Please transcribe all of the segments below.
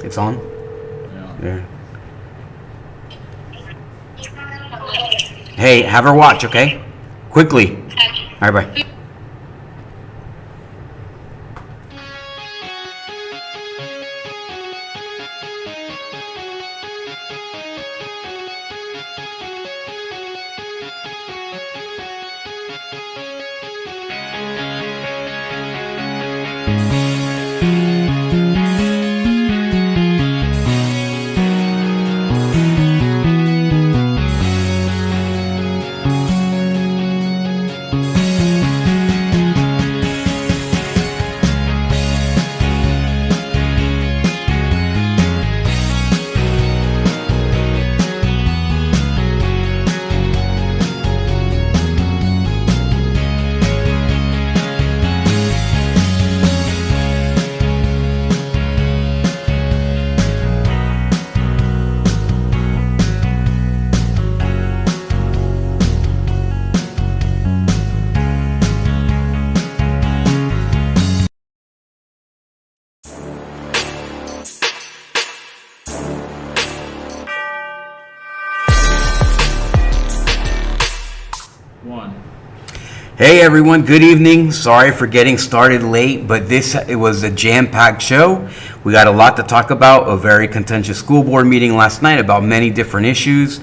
It's on? Yeah. Hey, have her watch, okay? Quickly. All right, bye. Hey everyone, good evening. Sorry for getting started late, but it was a jam-packed show. We got a lot to talk about, a very contentious school board meeting last night about many different issues,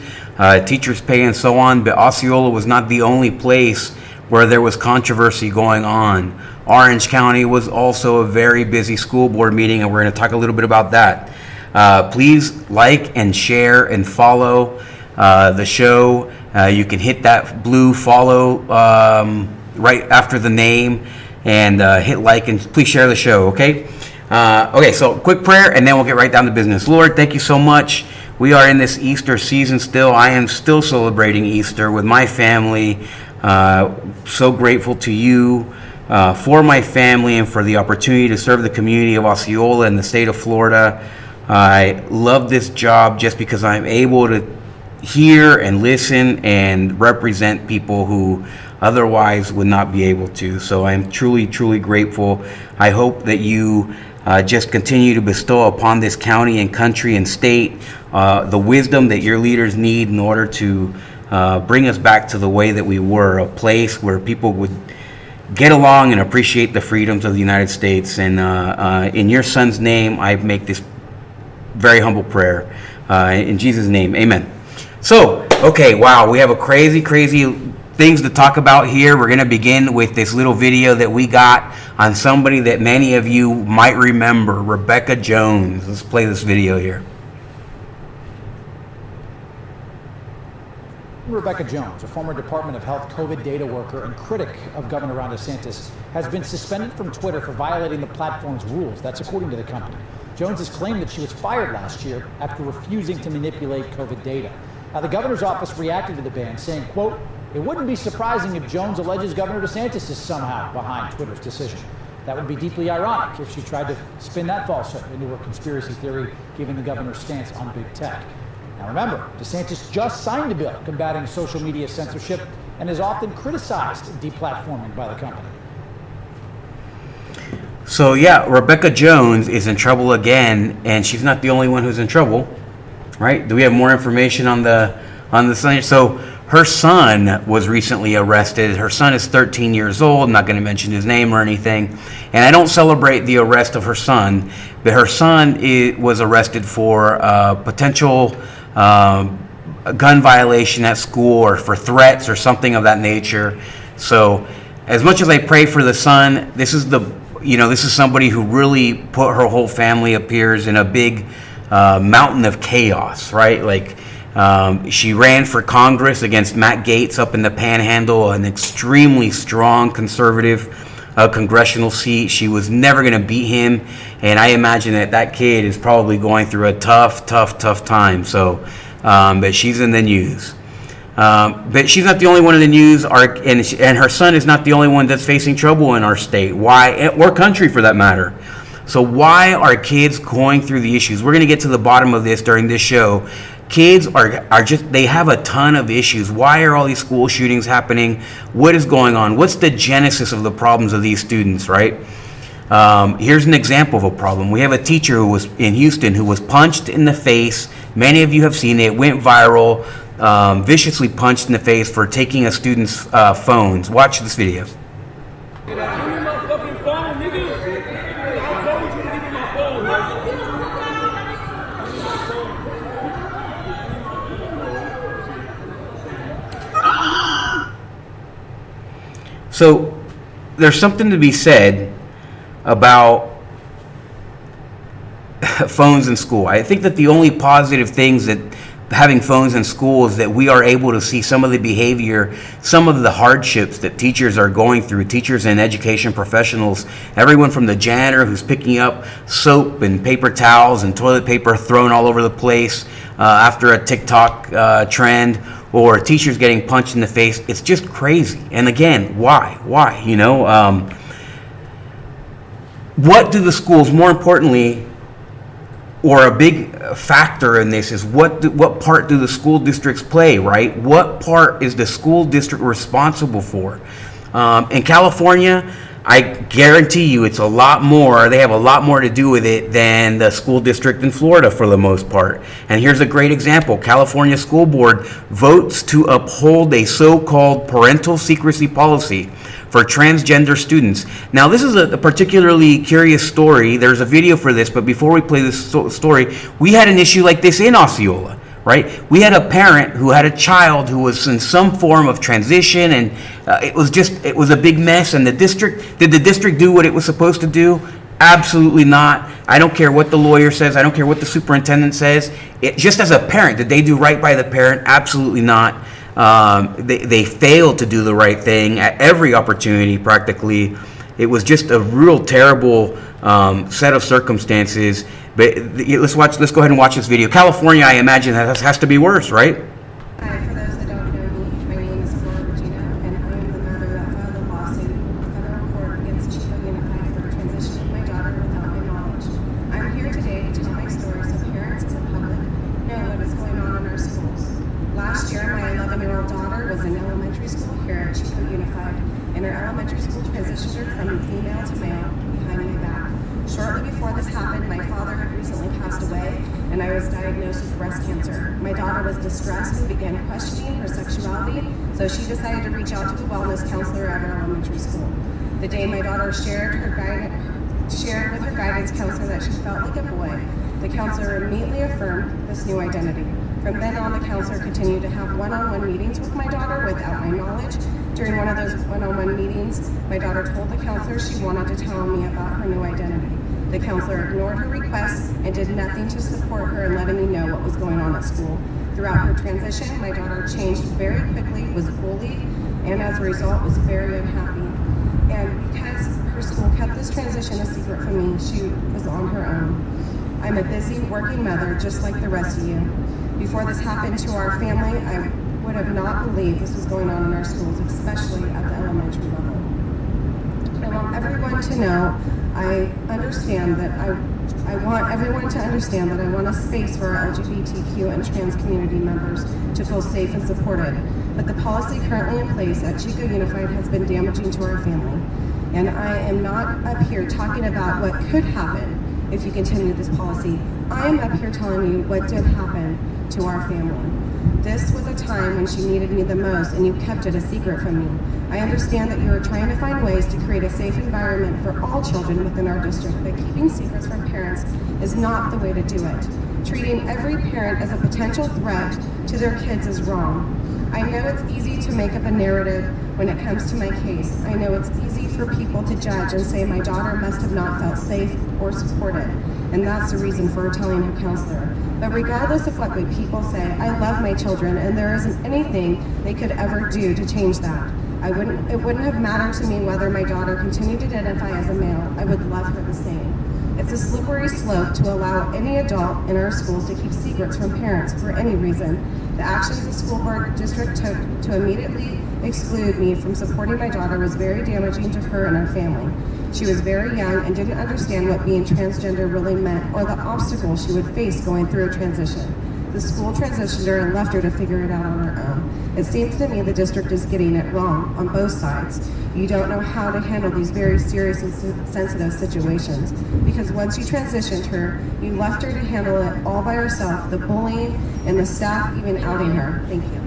teachers' pay and so on, but Osceola was not the only place where there was controversy going on. Orange County was also a very busy school board meeting, and we're going to talk a little bit about that. Please like and share and follow the show. You can hit that blue follow right after the name and hit like, and please share the show, okay? Okay, so quick prayer and then we'll get right down to business. Lord, thank you so much. We are in this Easter season still. I am still celebrating Easter with my family. So grateful to you for my family and for the opportunity to serve the community of Osceola and the state of Florida. I love this job just because I'm able to hear and listen and represent people who otherwise would not be able to. So I'm truly, truly grateful. I hope that you just continue to bestow upon this county and country and state the wisdom that your leaders need in order to bring us back to the way that we were, a place where people would get along and appreciate the freedoms of the United States. And in your son's name, I make this very humble prayer. In Jesus' name, amen. So, okay, wow, we have a crazy things to talk about here. We're going to begin with this little video that we got on somebody that many of you might remember, Rebecca Jones. Let's play this video here. Rebecca Jones, a former Department of Health COVID data worker and critic of Governor Ron DeSantis, has been suspended from Twitter for violating the platform's rules. That's according to the company. Jones has claimed that she was fired last year after refusing to manipulate COVID data. Now, the governor's office reacted to the ban, saying, quote, "It wouldn't be surprising if Jones alleges Governor DeSantis is somehow behind Twitter's decision. That would be deeply ironic if she tried to spin that falsehood into her conspiracy theory, given the governor's stance on big tech." Now remember, DeSantis just signed a bill combating social media censorship and is often criticized deplatforming by the company. So yeah, Rebecca Jones is in trouble again, and she's not the only one who's in trouble. Right? Do we have more information on the son? So her son was recently arrested. Her son is 13 years old. I'm not going to mention his name or anything. And I don't celebrate the arrest of her son, but her son was arrested for potential gun violation at school or for threats or something of that nature. So as much as I pray for the son, this is somebody who really put her whole family appears in a big mountain of chaos, right? Like she ran for Congress against Matt Gaetz up in the Panhandle, an extremely strong conservative congressional seat. She was never going to beat him, and I imagine that kid is probably going through a tough time. So, but she's in the news. But she's not the only one in the news, and her son is not the only one that's facing trouble in our state. Why, or country for that matter. So why are kids going through the issues? We're going to get to the bottom of this during this show. Kids are just, they have a ton of issues. Why are all these school shootings happening? What is going on? What's the genesis of the problems of these students, right? Here's an example of a problem. We have a teacher who was in Houston who was punched in the face. Many of you have seen it. It went viral. Viciously punched in the face for taking a student's phones. Watch this video. Give me my fucking phone, nigga. I told you to give me my phone, So there's something to be said about phones in school. I think that the only positive things that having phones in school is that we are able to see some of the behavior, some of the hardships that teachers are going through, teachers and education professionals, everyone from the janitor who's picking up soap and paper towels and toilet paper thrown all over the place after a TikTok trend, or teachers getting punched in the face. It's just crazy. And again, why? You know, what do the schools, more importantly, or a big factor in this is what part do the school districts play, right? What part is the school district responsible for? In California, I guarantee you it's a lot more, they have a lot more to do with it than the school district in Florida for the most part. And here's a great example. California School Board votes to uphold a so-called parental secrecy policy for transgender students. Now, this is a particularly curious story. There's a video for this, but before we play this story, we had an issue like this in Osceola, right? We had a parent who had a child who was in some form of transition, and it was a big mess. And did the district do what it was supposed to do? Absolutely not. I don't care what the lawyer says. I don't care what the superintendent says. Just as a parent, did they do right by the parent? Absolutely not. They failed to do the right thing at every opportunity practically. It was just a real terrible set of circumstances. But let's go ahead and watch this video. California, I imagine, has to be worse, right? Hi, for those that don't know me, my name is Flora Regina, and I am the mother that filed a lawsuit with federal court against Chico Unified for transitioning my daughter without my knowledge. I'm here today to tell my story so parents and the public know what is going on in our schools. Last year, my 11-year-old daughter was in elementary school here at Chico Unified, and her elementary school transitioned her from female to male behind my back. Shortly before this happened, my father had recently passed away, and I was diagnosed with breast cancer. My daughter was distressed and began questioning her sexuality, so she decided to reach out to the wellness counselor at her elementary school. The day my daughter shared with her guidance counselor that she felt like a boy, the counselor immediately affirmed this new identity. From then on, the counselor continued to have one-on-one meetings with my daughter without my knowledge. During one of those one-on-one meetings, my daughter told the counselor she wanted to tell me about her new identity. The counselor ignored her requests and did nothing to support her in letting me know what was going on at school. Throughout her transition, my daughter changed very quickly, was bullied, and as a result was very unhappy. And because her school kept this transition a secret from me, she was on her own. I'm a busy working mother just like the rest of you. Before this happened to our family, I would have not believed this was going on in our schools, especially at the elementary level. I want everyone to know, I want everyone to understand that I want a space for our LGBTQ and trans community members to feel safe and supported. But the policy currently in place at Chico Unified has been damaging to our family. And I am not up here talking about what could happen if you continue this policy. I am up here telling you what did happen to our family. This was a time when she needed me the most, and you kept it a secret from me. I understand that you are trying to find ways to create a safe environment for all children within our district, but keeping secrets from parents is not the way to do it. Treating every parent as a potential threat to their kids is wrong. I know it's easy to make up a narrative when it comes to my case. I know it's easy for people to judge and say my daughter must have not felt safe or supported, and that's the reason for telling her counselor. But regardless of what people say, I love my children, and there isn't anything they could ever do to change that. It wouldn't have mattered to me whether my daughter continued to identify as a male. I would love her the same. It's a slippery slope to allow any adult in our schools to keep secrets from parents for any reason. The actions the school board district took to immediately exclude me from supporting my daughter was very damaging to her and her family. She was very young and didn't understand what being transgender really meant or the obstacles she would face going through a transition. The school transitioned her and left her to figure it out on her own. It seems to me the district is getting it wrong on both sides. You don't know how to handle these very serious and sensitive situations, because once you transitioned her, you left her to handle it all by herself, the bullying and the staff even outing her. Thank you.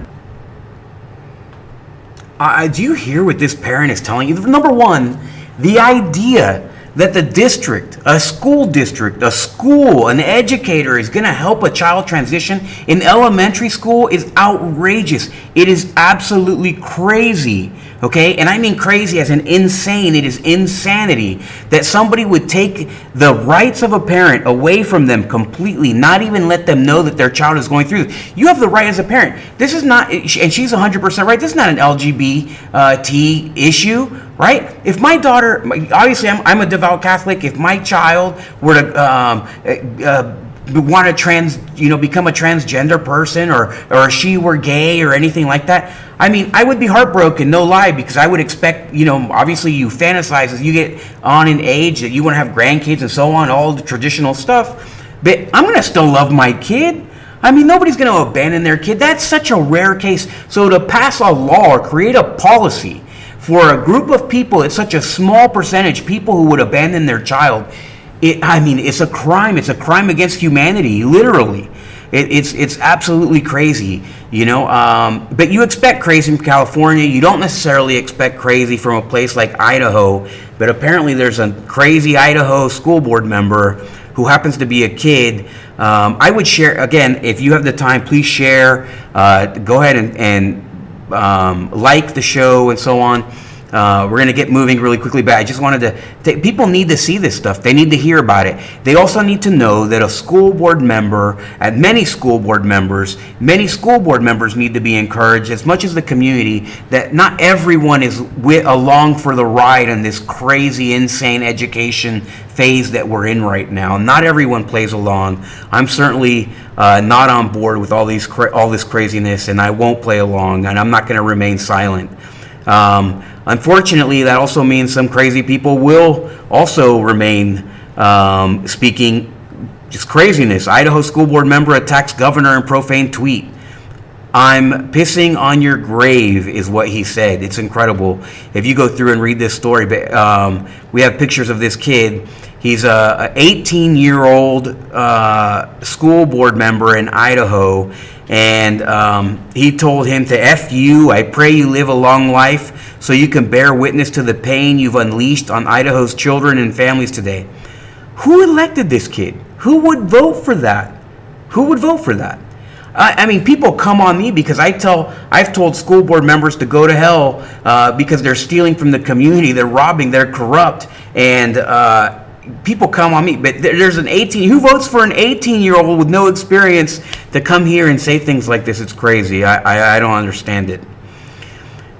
Do you hear what this parent is telling you? Number one, the idea that the district, a school district, a school, an educator is going to help a child transition in elementary school is outrageous. It is absolutely crazy, okay? And I mean crazy as in insane. It is insanity that somebody would take the rights of a parent away from them completely, not even let them know that their child is going through this. You have the right as a parent. This is not, and she's 100% right, this is not an LGBT issue, right? If my daughter, obviously I'm a devout Catholic, if my child were to want to become a transgender person, or she were gay or anything like that, I mean, I would be heartbroken, no lie, because I would expect, obviously you fantasize as you get on in age that you want to have grandkids and so on, all the traditional stuff, but I'm going to still love my kid. I mean, nobody's going to abandon their kid. That's such a rare case. So to pass a law or create a policy for a group of people, it's such a small percentage, people who would abandon their child, it's a crime. It's a crime against humanity, literally. It's absolutely crazy, But you expect crazy from California. You don't necessarily expect crazy from a place like Idaho. But apparently there's a crazy Idaho school board member who happens to be a kid. I would share, again, if you have the time, please share. Go ahead and like the show and so on. We're going to get moving really quickly, but I just wanted to people need to see this stuff. They need to hear about it. They also need to know that a school board member, and many school board members need to be encouraged, as much as the community, that not everyone is along for the ride in this crazy, insane education phase that we're in right now. Not everyone plays along. I'm certainly not on board with all this craziness, and I won't play along, and I'm not going to remain silent. Unfortunately, that also means some crazy people will also remain speaking just craziness. Idaho school board member attacks governor in profane tweet. I'm pissing on your grave is what he said. It's incredible. If you go through and read this story, but we have pictures of this kid. He's a 18-year-old school board member in Idaho, and he told him to F you. I pray you live a long life so you can bear witness to the pain you've unleashed on Idaho's children and families today. Who elected this kid? Who would vote for that? Who would vote for that? I mean, people come on me because I've told school board members to go to hell because they're stealing from the community, they're robbing, they're corrupt, and people come on me. But there's who votes for an 18-year-old with no experience to come here and say things like this? It's crazy. I don't understand it.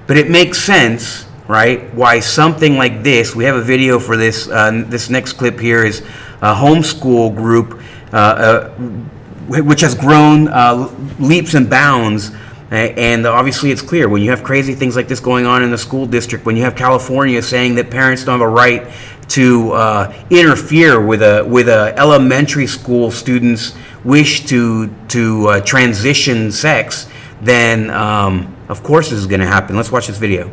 But it makes sense, right? Why something like this, we have a video for this. This next clip here is a homeschool group, which has grown leaps and bounds. And obviously it's clear when you have crazy things like this going on in the school district, when you have California saying that parents don't have a right to interfere with a elementary school student's wish to transition sex, then of course this is going to happen. Let's watch this video.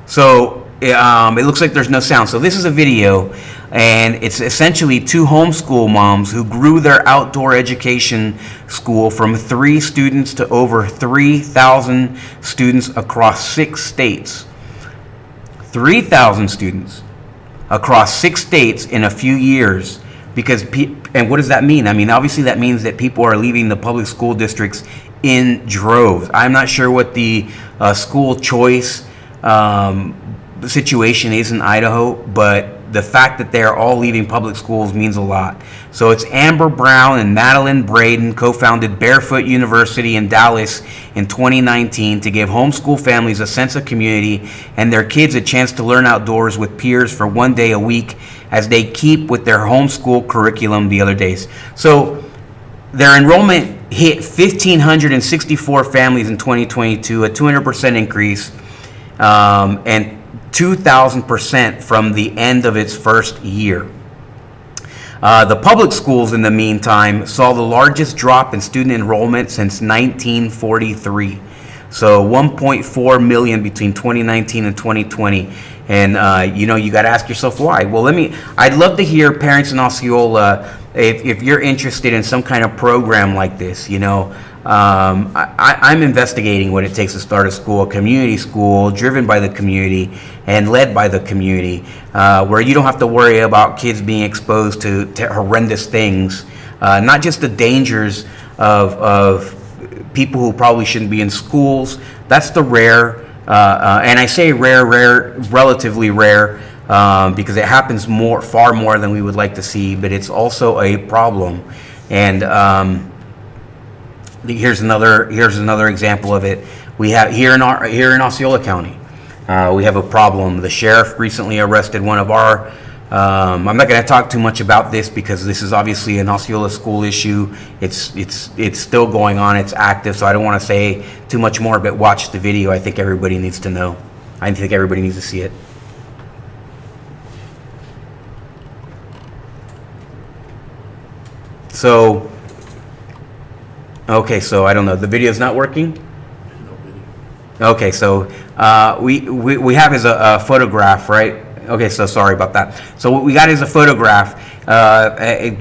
So it looks like there's no sound. So this is a video, and it's essentially two homeschool moms who grew their outdoor education school from 3 students to over 3,000 students across 6 states. 3,000 students across 6 states in a few years. And what does that mean? I mean, obviously that means that people are leaving the public school districts in droves. I'm not sure what the school choice situation is in Idaho, but the fact that they're all leaving public schools means a lot. So it's Amber Brown and Madeline Braden co-founded Barefoot University in Dallas in 2019 to give homeschool families a sense of community and their kids a chance to learn outdoors with peers for 1 day a week as they keep with their homeschool curriculum the other days. So their enrollment hit 1,564 families in 2022, a 200% increase, and 2,000% from the end of its first year. The public schools, in the meantime, saw the largest drop in student enrollment since 1943. So 1.4 million between 2019 and 2020. And, you got to ask yourself why. Well, I'd love to hear parents in Osceola, if you're interested in some kind of program like this, I'm investigating what it takes to start a school, a community school driven by the community and led by the community, where you don't have to worry about kids being exposed to horrendous things, not just the dangers of people who probably shouldn't be in schools. That's the rare, and I say rare, relatively rare, because it happens far more than we would like to see, but it's also a problem. And here's another example of it. We have here in Osceola County, we have a problem. The sheriff recently arrested one of our. I'm not going to talk too much about this because this is obviously an Osceola school issue. It's still going on. It's active, so I don't want to say too much more. But watch the video. I think everybody needs to know. I think everybody needs to see it. So, okay, so I don't know. The video's not working? Okay, so we have is a photograph, right? Okay, so sorry about that. So what we got is a photograph.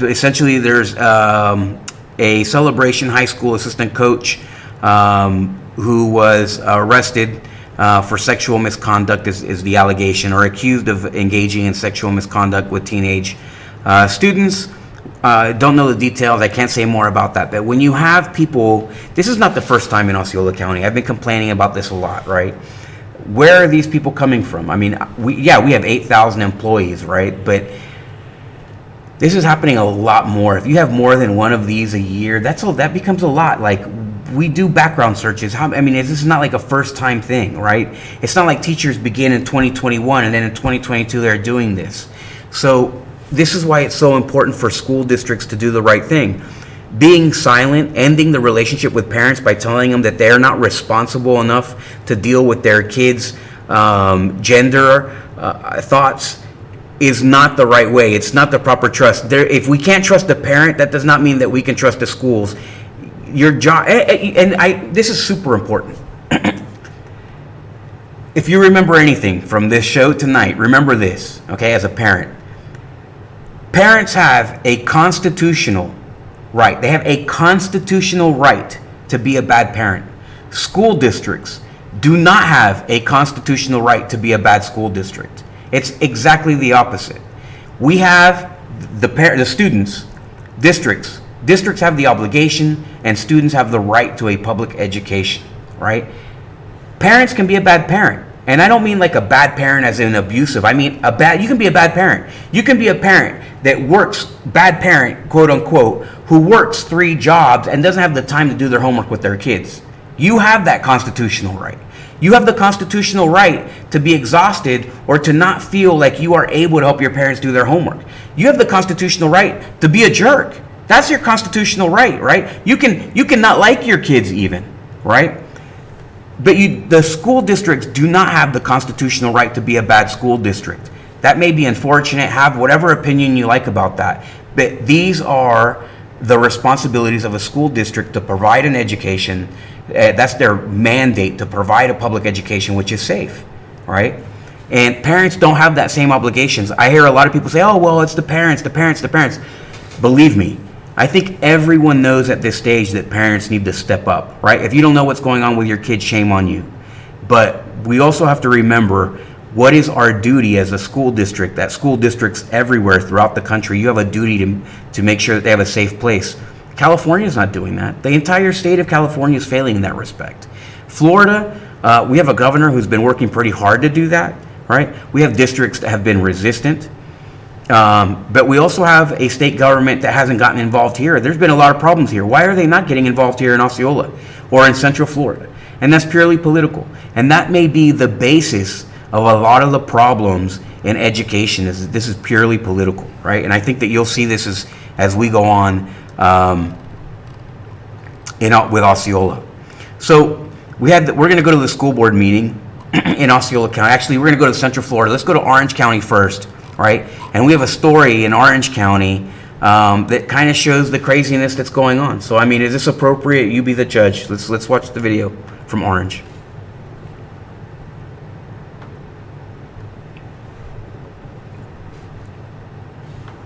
Essentially, there's a Celebration High School assistant coach who was arrested for sexual misconduct, is the allegation, or accused of engaging in sexual misconduct with teenage students. Don't know the details. I can't say more about that. But when you have people, this is not the first time in Osceola County. I've been complaining about this a lot, right? Where are these people coming from? I mean, we have 8,000 employees, right? But this is happening a lot more. If you have more than one of these a year, that becomes a lot. Like, we do background searches. This is not like a first-time thing, right? It's not like teachers begin in 2021 and then in 2022 they're doing this. So this is why it's so important for school districts to do the right thing. Being silent, ending the relationship with parents by telling them that they're not responsible enough to deal with their kids' gender thoughts is not the right way. It's not the proper trust. If we can't trust the parent, that does not mean that we can trust the schools. Your job, this is super important. If you remember anything from this show tonight, remember this, okay, as a parent. Parents have a constitutional right. They have a constitutional right to be a bad parent. School districts do not have a constitutional right to be a bad school district. It's exactly the opposite. We have the students, districts have the obligation, and students have the right to a public education, right? Parents can be a bad parent. And I don't mean like a bad parent as in abusive. I mean you can be a bad parent. You can be a parent that works, bad parent, quote unquote, who works 3 jobs and doesn't have the time to do their homework with their kids. You have that constitutional right. You have the constitutional right to be exhausted or to not feel like you are able to help your parents do their homework. You have the constitutional right to be a jerk. That's your constitutional right, right? You can not like your kids even, right? But the school districts do not have the constitutional right to be a bad school district. That may be unfortunate. Have whatever opinion you like about that. But these are the responsibilities of a school district to provide an education. That's their mandate, to provide a public education which is safe, right? And parents don't have that same obligations. I hear a lot of people say, oh, well, it's the parents. Believe me, I think everyone knows at this stage that parents need to step up, right? If you don't know what's going on with your kids, shame on you. But we also have to remember, what is our duty as a school district? That school districts everywhere throughout the country, you have a duty to make sure that they have a safe place. California is not doing that. The entire state of California is failing in that respect. Florida, we have a governor who's been working pretty hard to do that, right? We have districts that have been resistant. But we also have a state government that hasn't gotten involved here. There's been a lot of problems here. Why are they not getting involved here in Osceola or in Central Florida? And that's purely political. And that may be the basis of a lot of the problems in education. This is purely political, right? And I think that you'll see this as we go on with Osceola. So we're going to go to the school board meeting in Osceola County. Actually, we're going to go to Central Florida. Let's go to Orange County first. Right? And we have a story in Orange County that kind of shows the craziness that's going on. So, I mean, is this appropriate? You be the judge. Let's watch the video from Orange.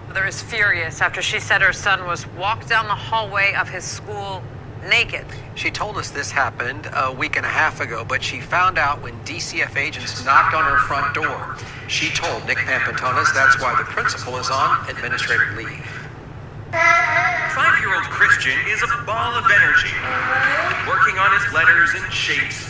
Mother is furious after she said her son was walked down the hallway of his school naked. She told us this happened a week and a half ago, but she found out when DCF agents knocked on her front door. She told Nick Pampantonis that's why the principal is on administrative leave. 5-year-old Christian is a ball of energy, working on his letters and shapes,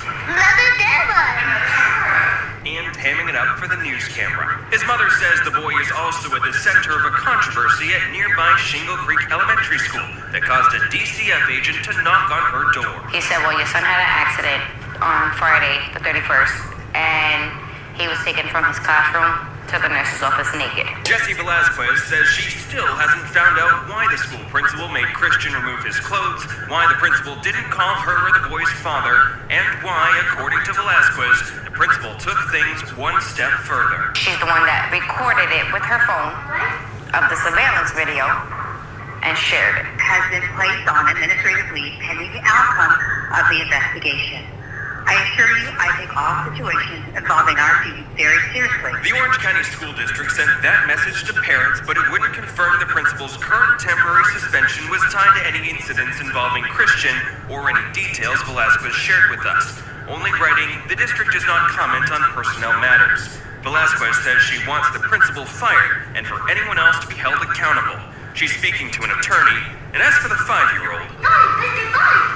and hamming it up for the news camera. His mother says the boy is also at the center of a controversy at nearby Shingle Creek Elementary School that caused a DCF agent to knock on her door. He said, well, your son had an accident on Friday, the 31st, and he was taken from his classroom to the nurse's office naked. Jessie Velasquez says she still hasn't found out why the school principal made Christian remove his clothes, why the principal didn't call her or the boy's father, and why, according to Velasquez, the principal took things one step further. She's the one that recorded it with her phone of the surveillance video and shared it. Has been placed on administrative leave pending the outcome of the investigation. I assure you, I take all situations involving our students very seriously. The Orange County School District sent that message to parents, but it wouldn't confirm the principal's current temporary suspension was tied to any incidents involving Christian or any details Velasquez shared with us. Only writing, the district does not comment on personnel matters. Velasquez says she wants the principal fired and for anyone else to be held accountable. She's speaking to an attorney, and as for the 5-year-old,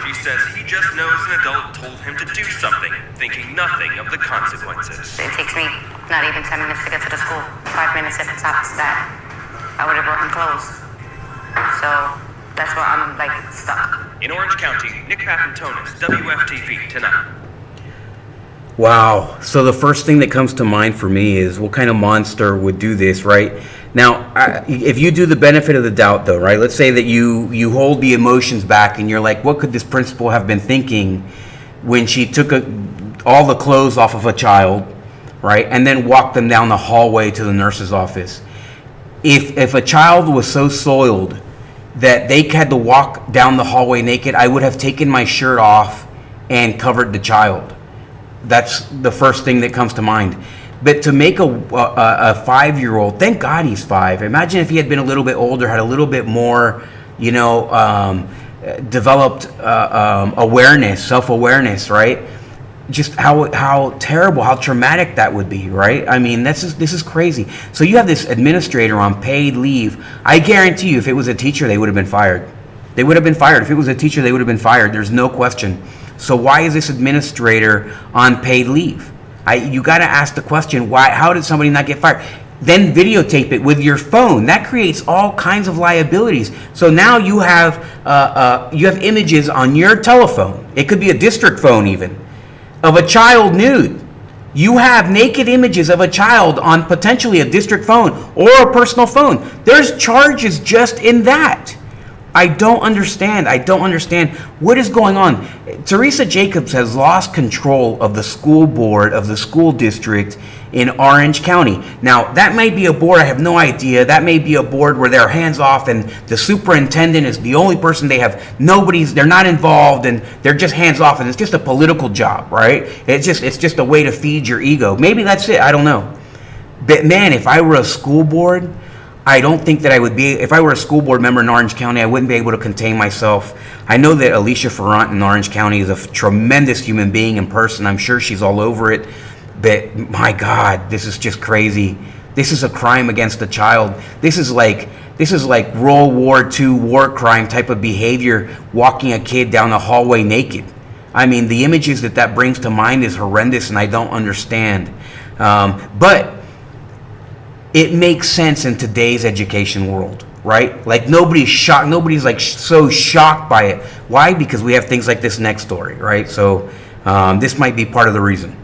she says he just knows an adult told him to do something, thinking nothing of the consequences. It takes me not even 10 minutes to get to the school. 5 minutes if it tops that. I would have brought him clothes. So that's why I'm like stuck. In Orange County, Nick Papantonis, WFTV Tonight. Wow. So the first thing that comes to mind for me is what kind of monster would do this, right? Now, if you do the benefit of the doubt, though, right? Let's say that you hold the emotions back and you're like, what could this principal have been thinking when she took all the clothes off of a child, right? And then walked them down the hallway to the nurse's office. If a child was so soiled that they had to walk down the hallway naked, I would have taken my shirt off and covered the child. That's the first thing that comes to mind. But to make a 5-year-old, thank God he's 5. Imagine if he had been a little bit older, had a little bit more, developed awareness, self-awareness, right? Just how terrible, how traumatic that would be, right? I mean, this is crazy. So you have this administrator on paid leave. I guarantee you, if it was a teacher, they would have been fired. They would have been fired. If it was a teacher, they would have been fired. There's no question. So why is this administrator on paid leave? You got to ask the question, why? How did somebody not get fired? Then videotape it with your phone. That creates all kinds of liabilities. So now you have images on your telephone. It could be a district phone even, of a child nude. You have naked images of a child on potentially a district phone or a personal phone. There's charges just in that. I don't understand. What is going on? Teresa Jacobs has lost control of the school board of the school district in Orange County. Now, that may be a board, I have no idea. That may be a board where they're hands off and the superintendent is the only person they have. They're not involved and they're just hands off and it's just a political job, right? It's just a way to feed your ego. Maybe that's it. I don't know. But man, if I were a school board, I don't think that I would be, if I were a school board member in Orange County, I wouldn't be able to contain myself. I know that Alicia Ferrant in Orange County is a tremendous human being in person. I'm sure she's all over it. But my God, this is just crazy. This is a crime against a child. This is like World War II war crime type of behavior, walking a kid down the hallway naked. I mean, the images that brings to mind is horrendous, and I don't understand. But it makes sense in today's education world, right? Like nobody's shocked. Nobody's like so shocked by it. Why? Because we have things like this next story, right? So this might be part of the reason.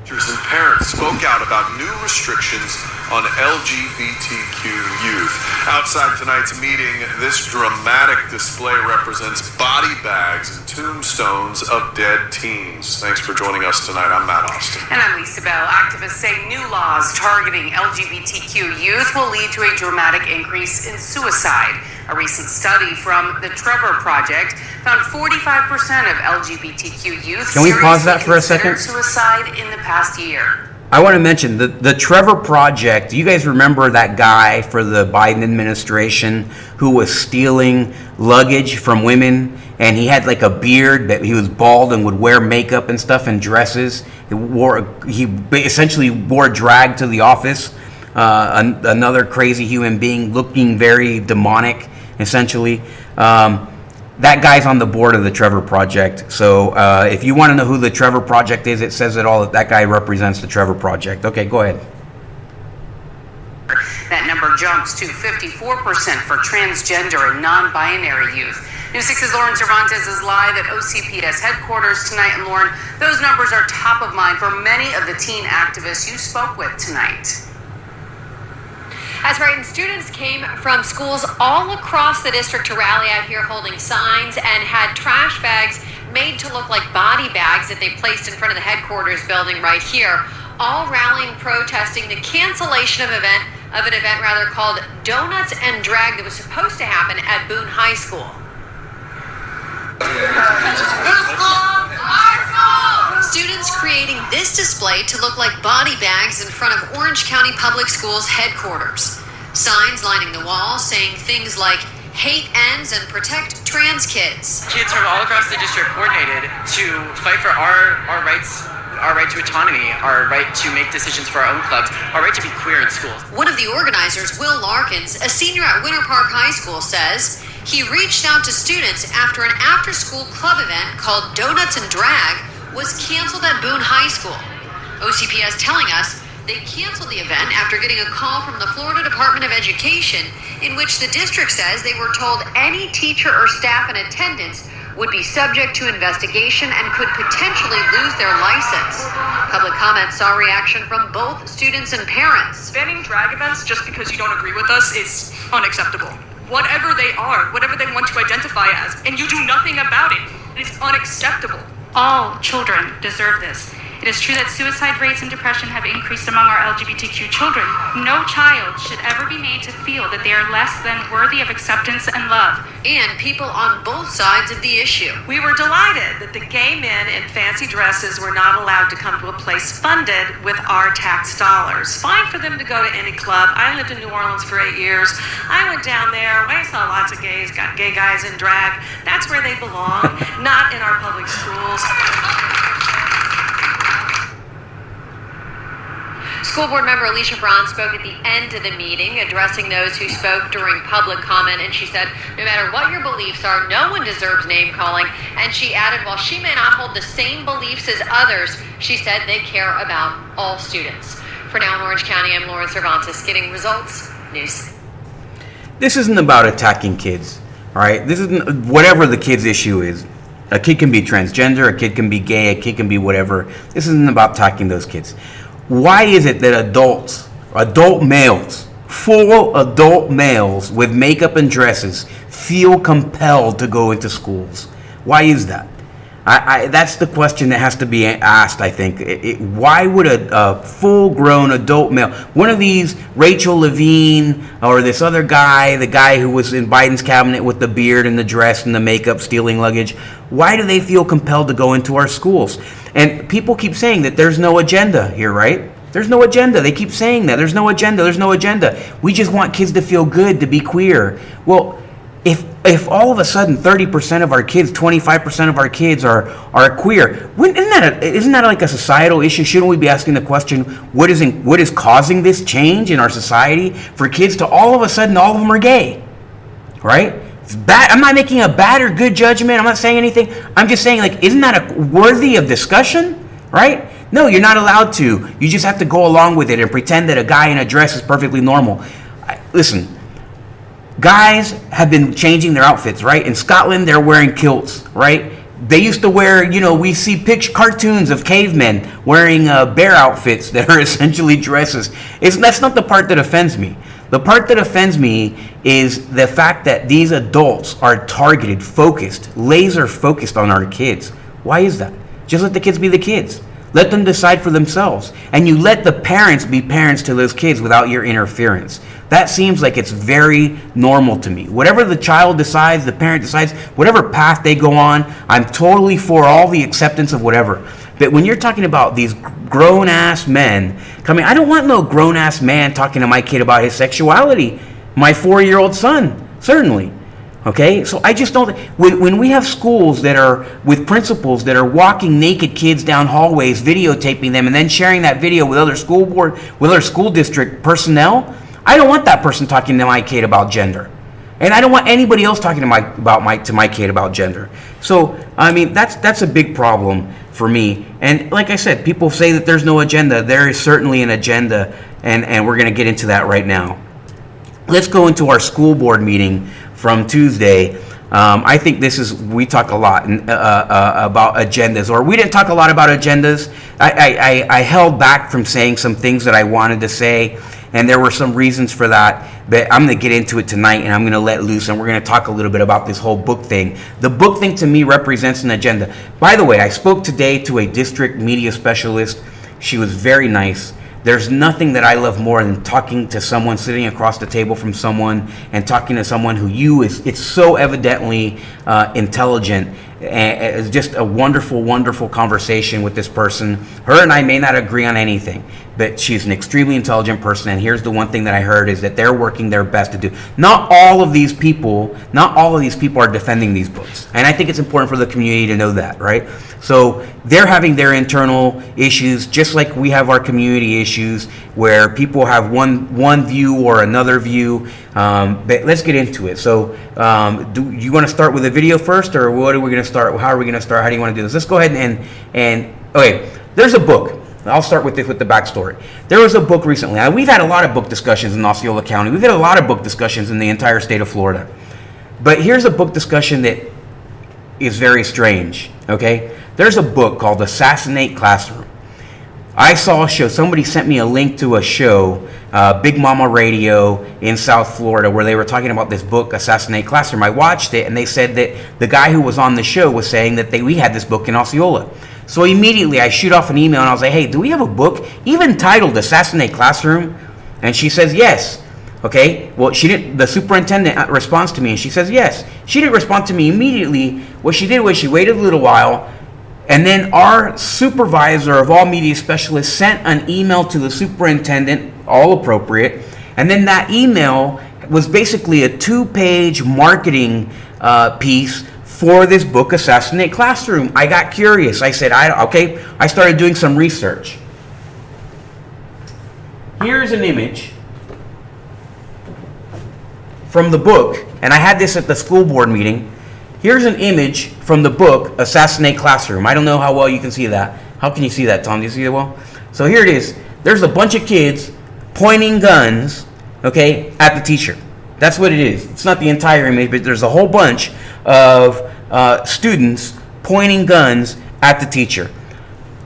And parents spoke out about new restrictions on LGBTQ youth. Outside tonight's meeting, this dramatic display represents body bags and tombstones of dead teens. Thanks for joining us tonight. I'm Matt Austin. And I'm Lisa Bell. Activists say new laws targeting LGBTQ youth will lead to a dramatic increase in suicide. A recent study from the Trevor Project found 45% of LGBTQ youth Can we pause that for a second? Suicide in the past year. I want to mention the Trevor Project. Do you guys remember that guy for the Biden administration who was stealing luggage from women? And he had like a beard, that he was bald and would wear makeup and stuff and dresses. He essentially wore drag to the office. Another crazy human being looking very demonic, essentially. That guy's on the board of the Trevor Project. So if you want to know who the Trevor Project is, it says it all. That guy represents the Trevor Project. Okay, go ahead. That number jumps to 54% for transgender and non-binary youth. News 6's Lauren Cervantes is live at OCPS headquarters tonight. And Lauren, those numbers are top of mind for many of the teen activists you spoke with tonight. That's right, and students came from schools all across the district to rally out here holding signs and had trash bags made to look like body bags that they placed in front of the headquarters building right here, all rallying, protesting the cancellation of an event called Donuts and Drag that was supposed to happen at Boone High School. Students creating this display to look like body bags in front of Orange County Public Schools headquarters. Signs lining the wall saying things like hate ends and protect trans kids. Kids from all across the district coordinated to fight for our rights, our right to autonomy, our right to make decisions for our own clubs, our right to be queer in schools. One of the organizers, Will Larkins, a senior at Winter Park High School, says he reached out to students after an after-school club event called Donuts and Drag was canceled at Boone High School. OCPS telling us they canceled the event after getting a call from the Florida Department of Education in which the district says they were told any teacher or staff in attendance would be subject to investigation and could potentially lose their license. Public comment saw reaction from both students and parents. Banning drag events just because you don't agree with us is unacceptable. Whatever they are, whatever they want to identify as, and you do nothing about it, it is unacceptable. All children deserve this. It is true that suicide rates and depression have increased among our LGBTQ children. No child should ever be made to feel that they are less than worthy of acceptance and love. And people on both sides of the issue. We were delighted that the gay men in fancy dresses were not allowed to come to a place funded with our tax dollars. Fine for them to go to any club. I lived in New Orleans for 8 years. I went down there. I saw lots of gay guys in drag. That's where they belong, not in our public schools. School board member Alicia Braun spoke at the end of the meeting, addressing those who spoke during public comment, and she said, no matter what your beliefs are, no one deserves name calling. And she added, while she may not hold the same beliefs as others, she said they care about all students. For now in Orange County, I'm Lauren Cervantes, getting Results News. This isn't about attacking kids, all right? This isn't whatever the kid's issue is. A kid can be transgender, a kid can be gay, a kid can be whatever. This isn't about attacking those kids. Why is it that adult males, full adult males with makeup and dresses feel compelled to go into schools? Why is that? That's the question that has to be asked, I think. Why would a full-grown adult male, one of these Rachel Levine or this other guy, the guy who was in Biden's cabinet with the beard and the dress and the makeup stealing luggage, why do they feel compelled to go into our schools? And people keep saying that there's no agenda here, right? There's no agenda. They keep saying that. There's no agenda. There's no agenda. We just want kids to feel good, to be queer. Well, if all of a sudden 30% of our kids, 25% of our kids are queer, isn't that like a societal issue? Shouldn't we be asking the question, what is causing this change in our society for kids to all of a sudden all of them are gay, right? It's bad. I'm not making a bad or good judgment. I'm not saying anything. I'm just saying, like, isn't that worthy of discussion, right? No, you're not allowed to. You just have to go along with it and pretend that a guy in a dress is perfectly normal. Listen, guys have been changing their outfits, right? In Scotland, they're wearing kilts, right? They used to wear, we see cartoons of cavemen wearing bear outfits that are essentially dresses. That's not the part that offends me. The part that offends me is the fact that these adults are targeted, focused, laser focused on our kids. Why is that? Just let the kids be the kids. Let them decide for themselves. And you let the parents be parents to those kids without your interference. That seems like it's very normal to me. Whatever the child decides, the parent decides, whatever path they go on, I'm totally for all the acceptance of whatever. But when you're talking about these grown-ass men coming, I don't want no grown-ass man talking to my kid about his sexuality. My 4-year-old son, certainly. Okay, so I just don't. When we have schools that are with principals that are walking naked kids down hallways, videotaping them, and then sharing that video with other school district personnel, I don't want that person talking to my kid about gender, and I don't want anybody else talking to my kid about gender. So I mean, that's a big problem for me. And like I said, people say that there's no agenda. There is certainly an agenda, and we're going to get into that right now. Let's go into our school board meeting from Tuesday. I think we talk a lot about agendas, or we didn't talk a lot about agendas. I held back from saying some things that I wanted to say, and there were some reasons for that, but I'm going to get into it tonight, and I'm going to let loose, and we're going to talk a little bit about this whole book thing. The book thing to me represents an agenda. By the way, I spoke today to a district media specialist. She was very nice. There's nothing that I love more than talking to someone, sitting across the table from someone, and talking to someone who it's so evidently intelligent. And it's just a wonderful, wonderful conversation with this person. Her and I may not agree on anything, but she's an extremely intelligent person. And here's the one thing that I heard is that they're working their best to do. Not all of these people are defending these books. And I think it's important for the community to know that, right? So they're having their internal issues, just like we have our community issues, where people have one view or another view. But let's get into it. So do you want to start with a video first, or what are we going to start? How are we going to start? How do you want to do this? Let's go ahead and okay, there's a book. I'll start with the backstory. There was a book recently. Now, we've had a lot of book discussions in Osceola County. We've had a lot of book discussions in the entire state of Florida. But here's a book discussion that is very strange, okay? There's a book called Assassinate Classroom. I saw a show. Somebody sent me a link to a show, Big Mama Radio in South Florida, where they were talking about this book, Assassinate Classroom. I watched it, and they said that the guy who was on the show was saying that we had this book in Osceola. So immediately I shoot off an email, and I was like, hey, do we have a book even titled Assassinate Classroom? And she says, yes. Okay, well, she didn't. The superintendent responds to me, and she says, yes. She didn't respond to me immediately. What she did was she waited a little while, and then our supervisor of all media specialists sent an email to the superintendent, all appropriate, and then that email was basically a 2-page marketing piece for this book, Assassinate Classroom. I got curious. I said, I started doing some research. Here's an image from the book, and I had this at the school board meeting. Here's an image from the book, Assassinate Classroom. I don't know how well you can see that. How can you see that, Tom? Do you see it well? So here it is. There's a bunch of kids pointing guns, okay, at the teacher. That's what it is. It's not the entire image, but there's a whole bunch of students pointing guns at the teacher.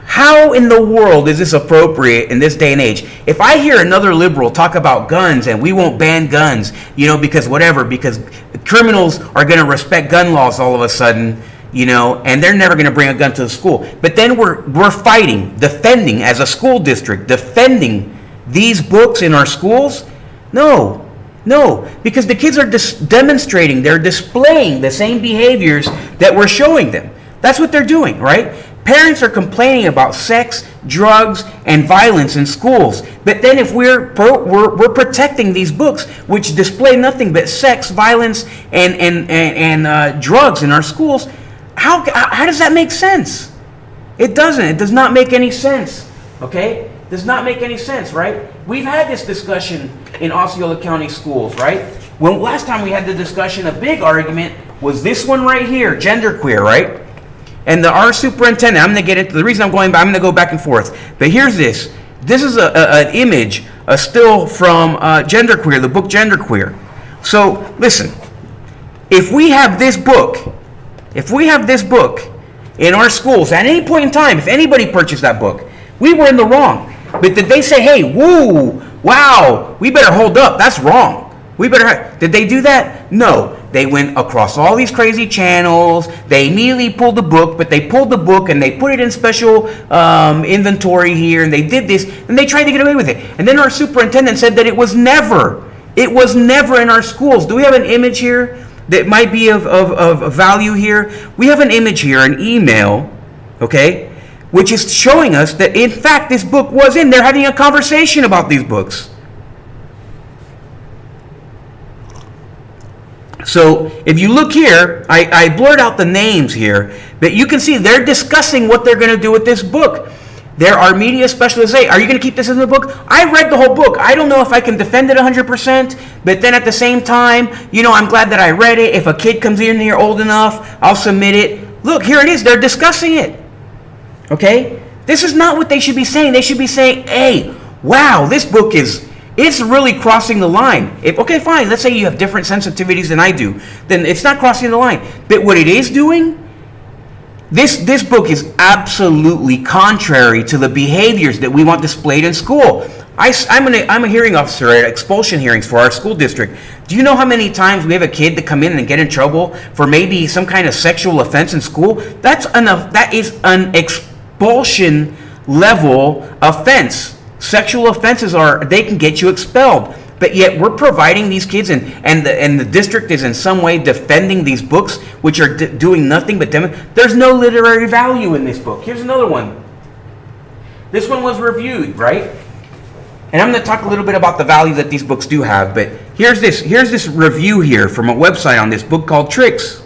How in the world is this appropriate in this day and age? If I hear another liberal talk about guns and we won't ban guns, because criminals are going to respect gun laws all of a sudden, and they're never going to bring a gun to the school. But then we're fighting, defending as a school district, defending these books in our schools? No, because the kids are demonstrating, they're displaying the same behaviors that we're showing them. That's what they're doing, right? Parents are complaining about sex, drugs, and violence in schools. But then if we're protecting these books, which display nothing but sex, violence, and drugs in our schools, how does that make sense? It doesn't. It does not make any sense, okay? Does not make any sense, right? We've had this discussion in Osceola County schools, right? When last time we had the discussion, a big argument was this one right here, genderqueer, right? And our superintendent, I'm going to get into the reason I'm going to go back and forth. But here's this. This is an image, a still from Genderqueer, the book Genderqueer. So listen, if we have this book, in our schools at any point in time, if anybody purchased that book, we were in the wrong. But did they say, hey, woo, wow, we better hold up, that's wrong. Did they do that? No. They went across all these crazy channels. They immediately pulled the book, but they pulled the book and they put it in special inventory here, and they did this, and they tried to get away with it. And then our superintendent said that it was never in our schools. Do we have an image here that might be of value here? We have an image here, an email, okay, which is showing us that, in fact, this book was in. They're having a conversation about these books. So if you look here, I blurred out the names here, but you can see they're discussing what they're going to do with this book. There are media specialists say, are you going to keep this in the book? I read the whole book. I don't know if I can defend it 100%, but then at the same time, I'm glad that I read it. If a kid comes in here old enough, I'll submit it. Look, here it is. They're discussing it. Okay? This is not what they should be saying. They should be saying, hey, wow, this book it's really crossing the line. Okay, fine. Let's say you have different sensitivities than I do. Then it's not crossing the line. But what it is doing, this book is absolutely contrary to the behaviors that we want displayed in school. I'm a hearing officer at expulsion hearings for our school district. Do you know how many times we have a kid that come in and get in trouble for maybe some kind of sexual offense in school? That is an expulsion level offense. Sexual offenses they can get you expelled, but yet we're providing these kids, and the district is in some way defending these books, which are doing nothing but there's no literary value in this book. Here's another one. This one was reviewed, right? And I'm going to talk a little bit about the value that these books do have, but here's this review here from a website on this book called Tricks.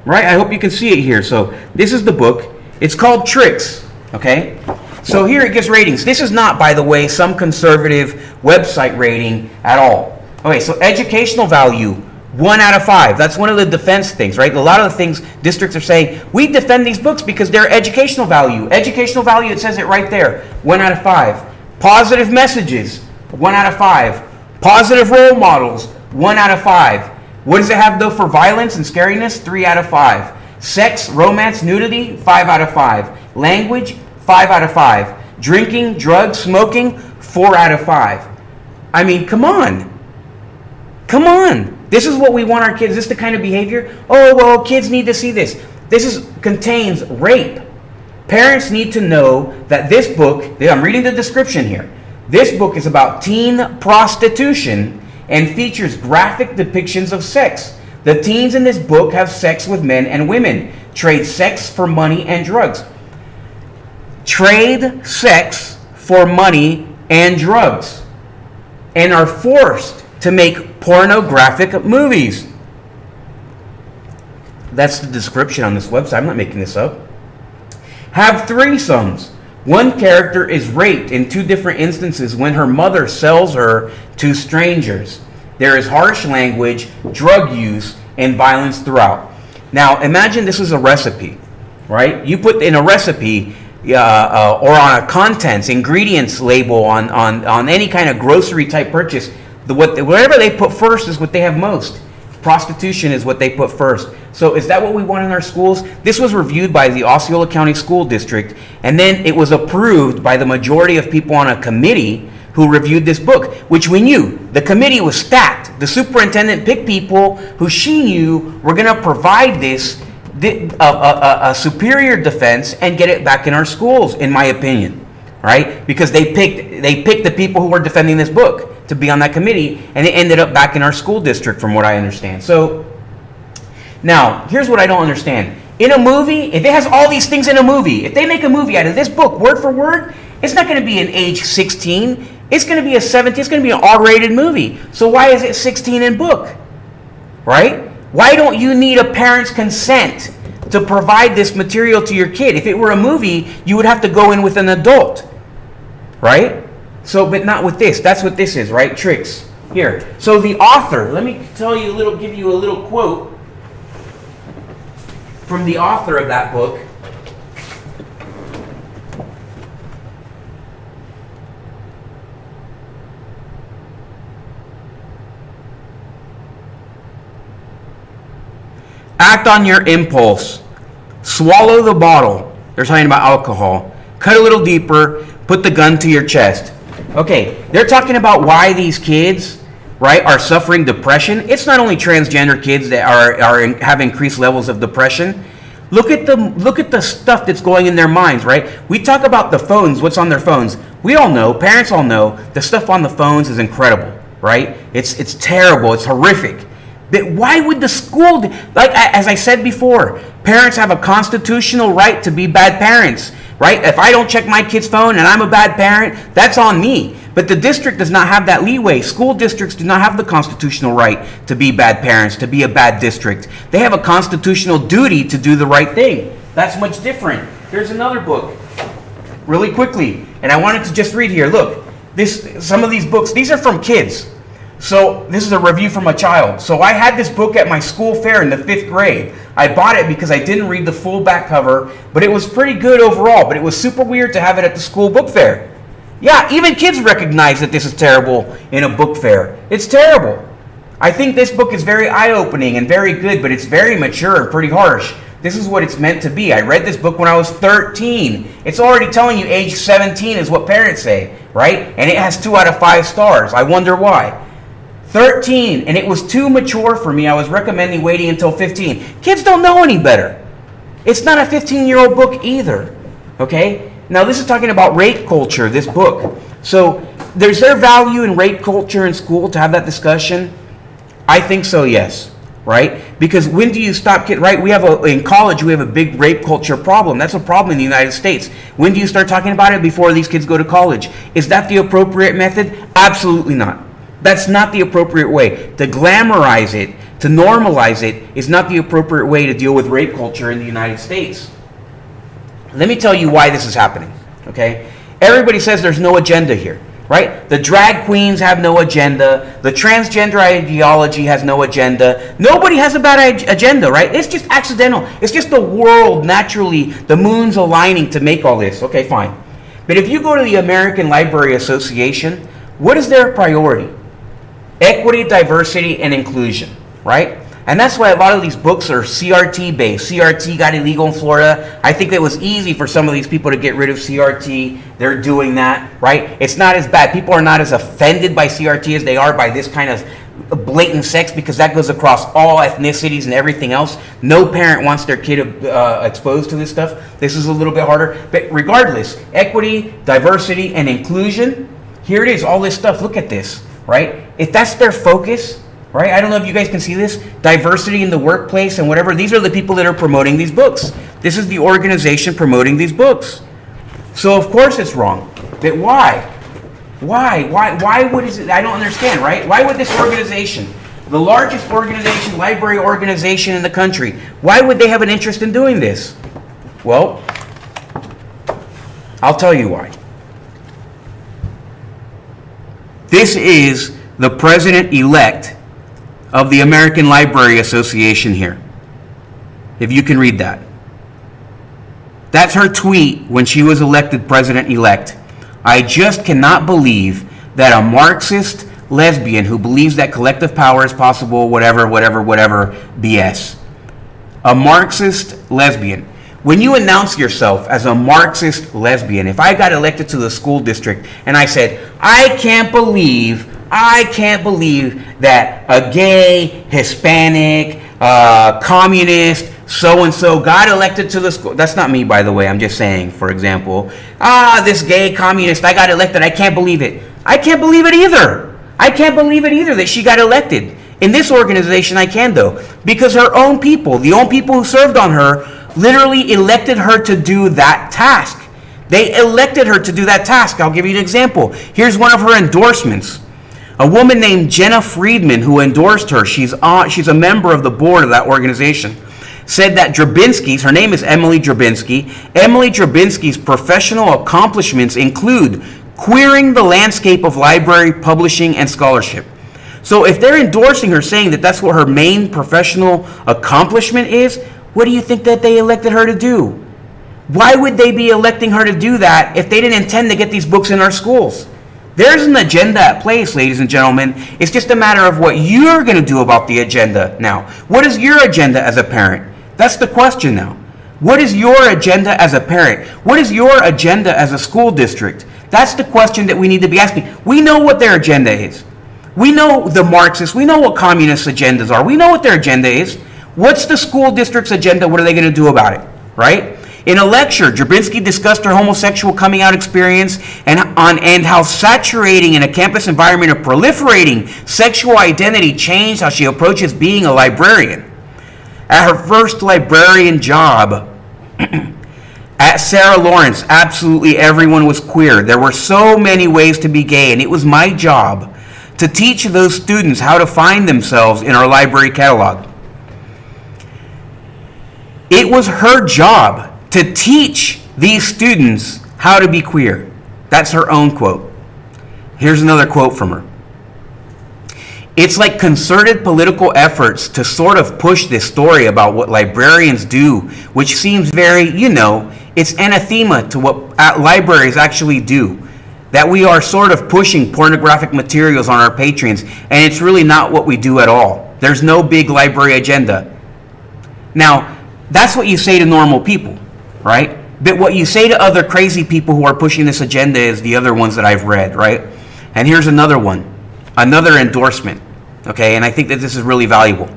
Right? I hope you can see it here. So this is the book. It's called Tricks, okay? So here it gives ratings. This is not, by the way, some conservative website rating at all. Okay, so educational value, 1 out of 5. That's one of the defense things, right? A lot of the things districts are saying, we defend these books because they're educational value. Educational value, it says it right there, 1 out of 5. Positive messages, 1 out of 5. Positive role models, 1 out of 5. What does it have, though, for violence and scariness? 3 out of 5. Sex, romance, nudity, 5 out of 5. Language, 5 out of 5. Drinking, drugs, smoking, 4 out of 5. I mean, come on. Come on. This is what we want our kids. Is this the kind of behavior? Oh, well, kids need to see this. This contains rape. Parents need to know that this book, I'm reading the description here. This book is about teen prostitution and features graphic depictions of sex. The teens in this book have sex with men and women, trade sex for money and drugs. Trade sex for money and drugs, and are forced to make pornographic movies. That's the description on this website. I'm not making this up. Have threesomes. One character is raped in 2 different instances when her mother sells her to strangers. There is harsh language, drug use, and violence throughout. Now, imagine this is a recipe, right? You put in a recipe or on a contents, ingredients label on any kind of grocery type purchase, whatever they put first is what they have most. Prostitution is what they put first. So is that what we want in our schools? This was reviewed by the Osceola County School District, and then it was approved by the majority of people on a committee who reviewed this book, which we knew. The committee was stacked. The superintendent picked people who she knew were going to provide this a superior defense and get it back in our schools, in my opinion, right? Because they picked the people who were defending this book to be on that committee, and it ended up back in our school district, from what I understand. So now, here's what I don't understand. In a movie, if it has all these things in a movie, if they make a movie out of this book, word for word, it's not going to be an age 16. It's going to be a 17. It's going to be an R-rated movie. So why is it 16 in book? Right? Why don't you need a parent's consent to provide this material to your kid? If it were a movie, you would have to go in with an adult. Right? So, but not with this. That's what this is, right? Tricks. Here. So the author, let me give you a little quote from the author of that book. act on your impulse. Swallow the bottle. They're talking about alcohol. Cut a little deeper. Put the gun to your chest. Okay, they're talking about why these kids, right, are suffering depression. It's not only transgender kids that have increased levels of depression. Look at the stuff that's going in their minds, right? We talk about the phones, what's on their phones. We all know, parents all know, the stuff on the phones is incredible, right? It's terrible, it's horrific. But why would the school, like as I said before, parents have a constitutional right to be bad parents, right? If I don't check my kid's phone and I'm a bad parent, that's on me. But the district does not have that leeway. School districts do not have the constitutional right to be bad parents, to be a bad district. They have a constitutional duty to do the right thing. That's much different. Here's another book, really quickly. And I wanted to just read here. Look, some of these books, these are from kids. So this is a review from a child. So I had this book at my school fair in the 5th grade. I bought it because I didn't read the full back cover, but it was pretty good overall. But it was super weird to have it at the school book fair. Yeah, even kids recognize that this is terrible in a book fair. It's terrible. I think this book is very eye-opening and very good, but it's very mature and pretty harsh. This is what it's meant to be. I read this book when I was 13. It's already telling you age 17 is what parents say, right? And it has 2 out of 5 stars. I wonder why. 13, and it was too mature for me. I was recommending waiting until 15. Kids don't know any better. It's not a 15-year-old book either, okay? Now, this is talking about rape culture, this book. So, there's there value in rape culture in school to have that discussion? I think so, yes. Right? Because when do you stop kids? Right? In college, we have a big rape culture problem. That's a problem in the United States. When do you start talking about it? Before these kids go to college. Is that the appropriate method? Absolutely not. That's not the appropriate way. To glamorize it, to normalize it, is not the appropriate way to deal with rape culture in the United States. Let me tell you why this is happening, okay? Everybody says there's no agenda here, right? The drag queens have no agenda. The transgender ideology has no agenda. Nobody has a bad agenda, right? It's just accidental. It's just the world naturally, the moon's aligning to make all this. Okay, fine. But if you go to the American Library Association, what is their priority? Equity, diversity, and inclusion, right? And that's why a lot of these books are CRT based. CRT got illegal in Florida. I think it was easy for some of these people to get rid of CRT. They're doing that, right? It's not as bad. People are not as offended by CRT as they are by this kind of blatant sex, because that goes across all ethnicities and everything else. No parent wants their kid exposed to this stuff. This is a little bit harder. But regardless, equity, diversity, and inclusion, here it is, all this stuff. Look at this, right? If that's their focus, right? I don't know if you guys can see this. Diversity in the workplace and whatever. These are the people that are promoting these books. This is the organization promoting these books. So of course it's wrong. But why? Why would it? I don't understand, right? Why would this organization, the largest organization, library organization in the country, why would they have an interest in doing this? Well, I'll tell you why. This is the president-elect of the American Library Association here. If you can read that. That's her tweet when she was elected president-elect. I just cannot believe that a Marxist lesbian who believes that collective power is possible, whatever, BS. A Marxist lesbian. When you announce yourself as a Marxist lesbian, if I got elected to the school district and I said, I can't believe that a gay, Hispanic, communist, so-and-so got elected to the school. That's not me, by the way. I'm just saying, for example, this gay communist, I got elected. I can't believe it. I can't believe it either. I can't believe it either that she got elected. In this organization, I can, though. Because her own people, the own people who served on her, literally elected her to do that task. They elected her to do that task. I'll give you an example. Here's one of her endorsements. A woman named Jenna Friedman, who endorsed her, she's a member of the board of that organization, said that Drabinsky's, her name is Emily Drabinsky, Emily Drabinsky's professional accomplishments include queering the landscape of library publishing and scholarship. So if they're endorsing her, saying that that's what her main professional accomplishment is, what do you think that they elected her to do? Why would they be electing her to do that if they didn't intend to get these books in our schools? There's an agenda at place, ladies and gentlemen. It's just a matter of what you're going to do about the agenda now. What is your agenda as a parent? That's the question now. What is your agenda as a parent? What is your agenda as a school district? That's the question that we need to be asking. We know what their agenda is. We know the Marxists. We know what communist agendas are. We know what their agenda is. What's the school district's agenda? What are they going to do about it? Right? In a lecture, Drabinski discussed her homosexual coming out experience and how saturating in a campus environment of proliferating sexual identity changed how she approaches being a librarian. At her first librarian job at Sarah Lawrence, absolutely everyone was queer. There were so many ways to be gay, and it was my job to teach those students how to find themselves in our library catalog. It was her job to teach these students how to be queer. That's her own quote. Here's another quote from her. It's like concerted political efforts to sort of push this story about what librarians do, which seems very, it's anathema to what libraries actually do. That we are sort of pushing pornographic materials on our patrons, and it's really not what we do at all. There's no big library agenda. Now, that's what you say to normal people, right? But what you say to other crazy people who are pushing this agenda is the other ones that I've read, right? And here's another one, another endorsement, okay? And I think that this is really valuable.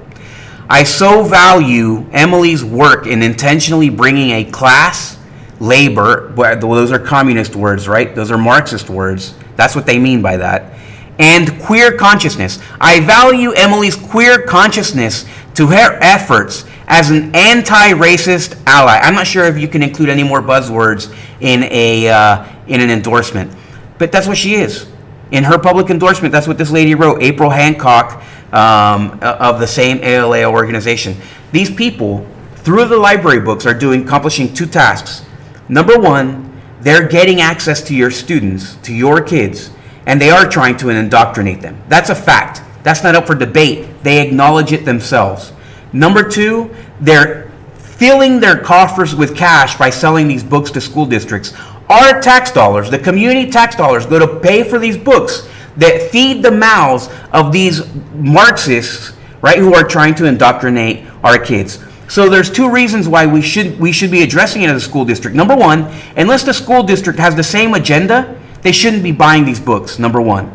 I so value Emily's work in intentionally bringing a class, labor, those are communist words, right? Those are Marxist words. That's what they mean by that. And queer consciousness. I value Emily's queer consciousness to her efforts as an anti-racist ally. I'm not sure if you can include any more buzzwords in an endorsement, but that's what she is. In her public endorsement, that's what this lady wrote, April Hancock of the same ALA organization. These people, through the library books, are accomplishing two tasks. Number one, they're getting access to your students, to your kids, and they are trying to indoctrinate them. That's a fact. That's not up for debate. They acknowledge it themselves. Number two, they're filling their coffers with cash by selling these books to school districts. Our tax dollars, the community tax dollars, go to pay for these books that feed the mouths of these Marxists, right, who are trying to indoctrinate our kids. So there's two reasons why we should be addressing it as a school district. Number one, unless the school district has the same agenda, they shouldn't be buying these books, number one.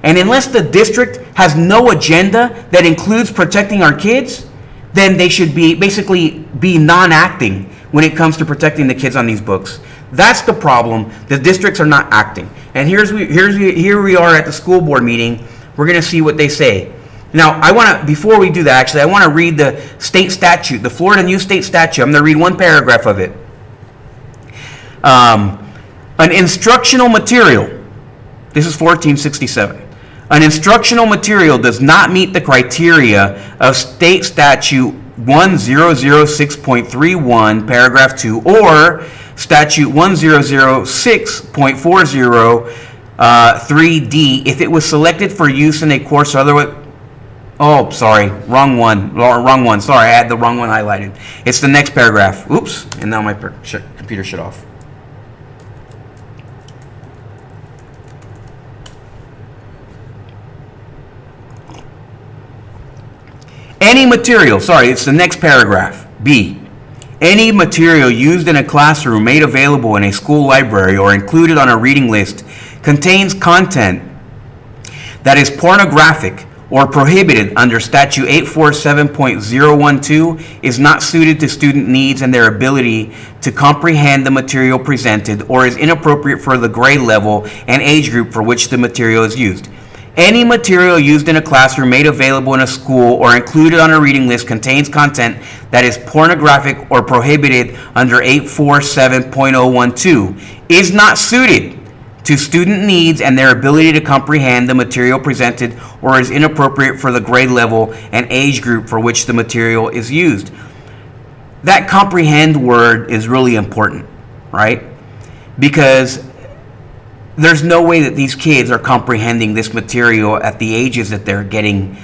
And unless the district has no agenda that includes protecting our kids, then they should be non-acting when it comes to protecting the kids on these books. That's the problem. The districts are not acting. And here we are at the school board meeting. We're going to see what they say. Now, before we do that, actually, I want to read the state statute, the Florida New State Statute. I'm going to read one paragraph of it. An instructional material, this is 1467. An instructional material does not meet the criteria of State Statute 1006.31, paragraph 2, or Statute 1006.40, 3D, if it was selected for use in a course or otherwise. Oh, sorry, wrong one. Sorry, I had the wrong one highlighted. It's the next paragraph. Oops, and now my computer shut off. Any material, it's the next paragraph, B. Any material used in a classroom made available in a school library or included on a reading list contains content that is pornographic or prohibited under Statute 847.012 is not suited to student needs and their ability to comprehend the material presented, or is inappropriate for the grade level and age group for which the material is used. Any material used in a classroom made available in a school or included on a reading list contains content that is pornographic or prohibited under 847.012 is not suited to student needs and their ability to comprehend the material presented, or is inappropriate for the grade level and age group for which the material is used. That comprehend word is really important, right? Because there's no way that these kids are comprehending this material at the ages that they're getting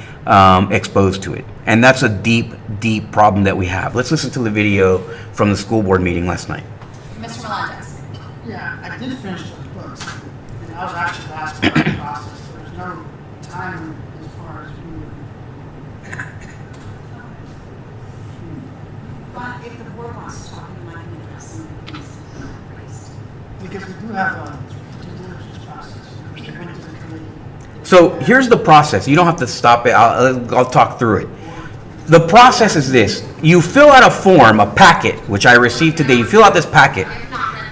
exposed to it. And that's a deep, deep problem that we have. Let's listen to the video from the school board meeting last night. Mr. Melendez. Yeah, I did finish those books. And I was actually asked about think the board wants to talk and might be addressed some of these raised? Because we do have a due diligence process, which they went to the committee. So here's the process. You don't have to stop it. I'll talk through it. The process is this. You fill out a form, a packet, which I received today. You fill out this packet.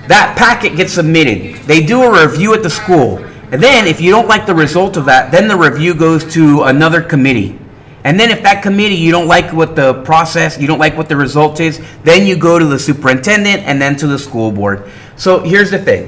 That packet gets submitted. They do a review at the school. And then if you don't like the result of that, then the review goes to another committee. And then if that committee, you don't like what the process, you don't like what the result is, then you go to the superintendent and then to the school board. So here's the thing.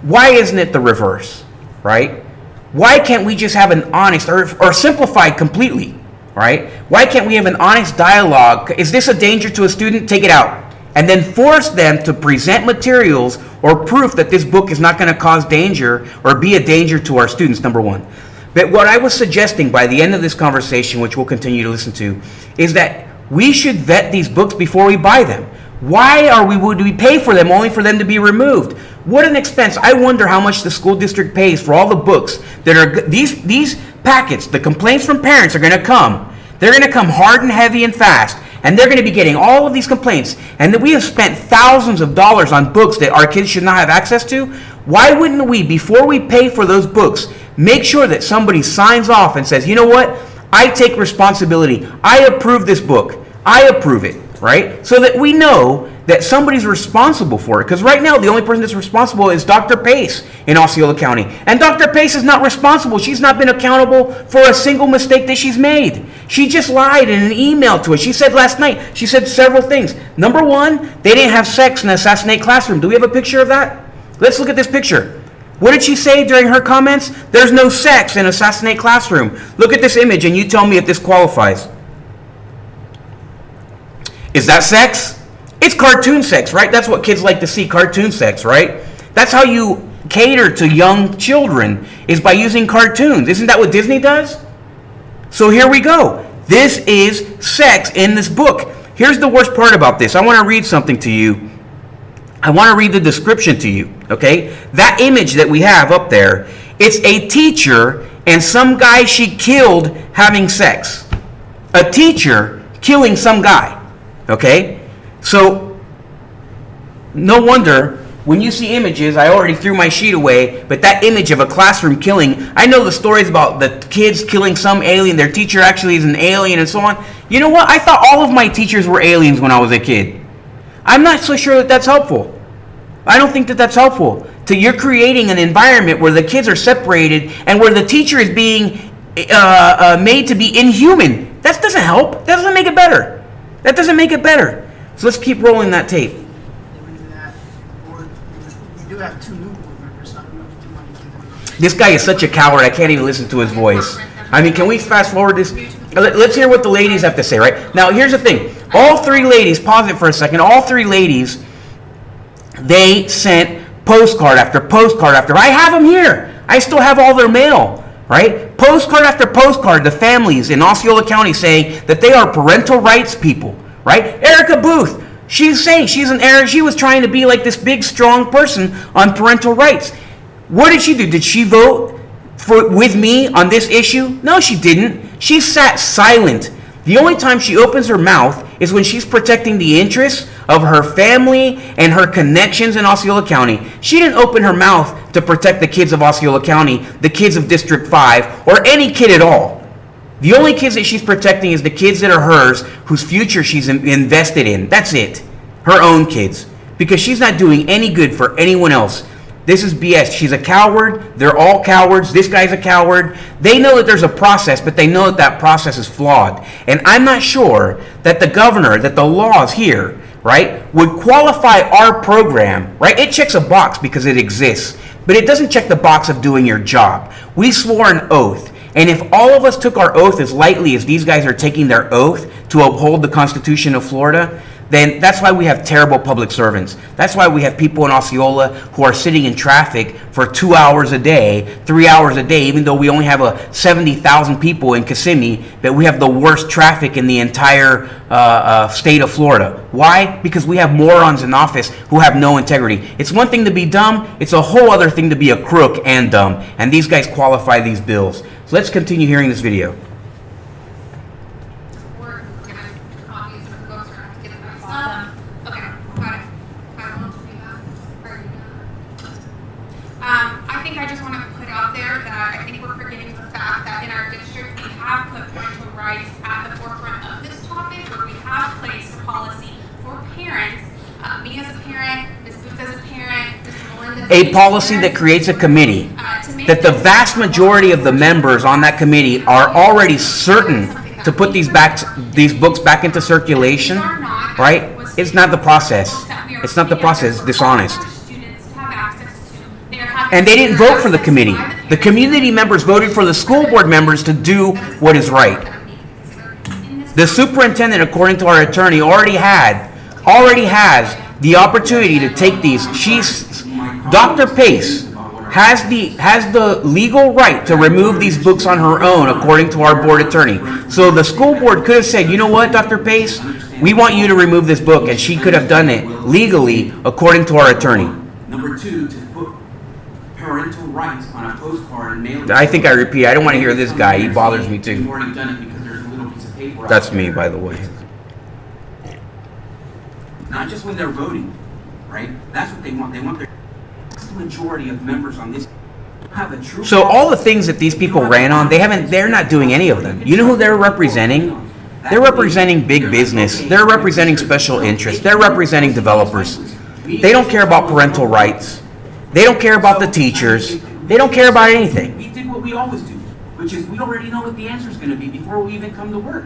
Why isn't it the reverse, right? Why can't we just have an honest, or simplified completely, right? Why can't we have an honest dialogue? Is this a danger to a student? Take it out. And then force them to present materials or proof that this book is not going to cause danger or be a danger to our students, number one. But what I was suggesting by the end of this conversation, which we'll continue to listen to, is that we should vet these books before we buy them. Why would we pay for them only for them to be removed? What an expense. I wonder how much the school district pays for all the books that are, these packets, the complaints from parents are going to come. They're going to come hard and heavy and fast. And they're going to be getting all of these complaints. And that we have spent thousands of dollars on books that our kids should not have access to. Why wouldn't we, before we pay for those books, make sure that somebody signs off and says, you know what? I take responsibility. I approve this book. I approve it, right? So that we know that somebody's responsible for it. Because right now, the only person that's responsible is Dr. Pace in Osceola County. And Dr. Pace is not responsible. She's not been accountable for a single mistake that she's made. She just lied in an email to us. She said last night, she said several things. Number one, they didn't have sex in the Assassinate classroom. Do we have a picture of that? Let's look at this picture. What did she say during her comments? There's no sex in Assassinate classroom. Look at this image and you tell me if this qualifies. Is that sex? It's cartoon sex, right? That's what kids like to see, cartoon sex, right? That's how you cater to young children, is by using cartoons. Isn't that what Disney does? So here we go. This is sex in this book. Here's the worst part about this. I want to read something to you. I want to read the description to you, okay? That image that we have up there, it's a teacher and some guy she killed having sex. A teacher killing some guy, okay? So, no wonder when you see images, I already threw my sheet away, but that image of a classroom killing, I know the stories about the kids killing some alien, their teacher actually is an alien and so on. You know what? I thought all of my teachers were aliens when I was a kid. I'm not so sure that that's helpful. I don't think that that's helpful. You're creating an environment where the kids are separated and where the teacher is being made to be inhuman. That doesn't help. That doesn't make it better. That doesn't make it better. So let's keep rolling that tape. We do have two new board members. So I don't know if you want to. This guy is such a coward, I can't even listen to his voice. I mean, can we fast forward this? Let's hear what the ladies have to say, right? Now, here's the thing. All three ladies, pause it for a second. All three ladies, they sent postcard after postcard after. I have them here. I still have all their mail, right? Postcard after postcard, the families in Osceola County saying that they are parental rights people, right? Erica Booth, she's saying she was trying to be like this big, strong person on parental rights. What did she do? Did she vote with me on this issue? No, she didn't. She sat silent. The only time she opens her mouth is when she's protecting the interests of her family and her connections in Osceola County. She didn't open her mouth to protect the kids of Osceola County, the kids of District 5, or any kid at all. The only kids that she's protecting is the kids that are hers, whose future she's invested in. That's it. Her own kids. Because she's not doing any good for anyone else. This is BS. She's a coward. They're all cowards. This guy's a coward. They know that there's a process, but they know that that process is flawed. And I'm not sure that the governor, that the laws here, right, would qualify our program, right? It checks a box because it exists, but it doesn't check the box of doing your job. We swore an oath. And if all of us took our oath as lightly as these guys are taking their oath to uphold the Constitution of Florida, then that's why we have terrible public servants. That's why we have people in Osceola who are sitting in traffic for 2 hours a day, 3 hours a day, even though we only have 70,000 people in Kissimmee, but we have the worst traffic in the entire state of Florida. Why? Because we have morons in office who have no integrity. It's one thing to be dumb, it's a whole other thing to be a crook and dumb. And these guys qualify these bills. So let's continue hearing this video. a policy that creates a committee, that the vast majority of the members on that committee are already certain to put these books back into circulation, right? It's not the process. It's not the process. It's dishonest. And they didn't vote for the committee. The community members voted for the school board members to do what is right. The superintendent, according to our attorney, already has the opportunity to take these. Dr. Pace has the legal right to remove these books on her own, according to our board attorney. So the school board could have said, you know what, Dr. Pace, we want you to remove this book, and she could have done it legally, according to our attorney. Number two, to put parental rights on a postcard and mail it. I think I repeat, I don't want to hear this guy. He bothers me too. You've already done it because there's a little piece of paper out That's there. me, by the way. Not just when they're voting, right? That's what they want. They want the majority of members on this have a true. So all the things that these people ran on, they're not doing any of them. You know who they're representing? They're representing big business. They're representing special interests. They're representing developers. They don't care about parental rights. They don't care about the teachers. They don't care about anything. We did what we always do, which is we already know what the answer is going to be before we even come to work.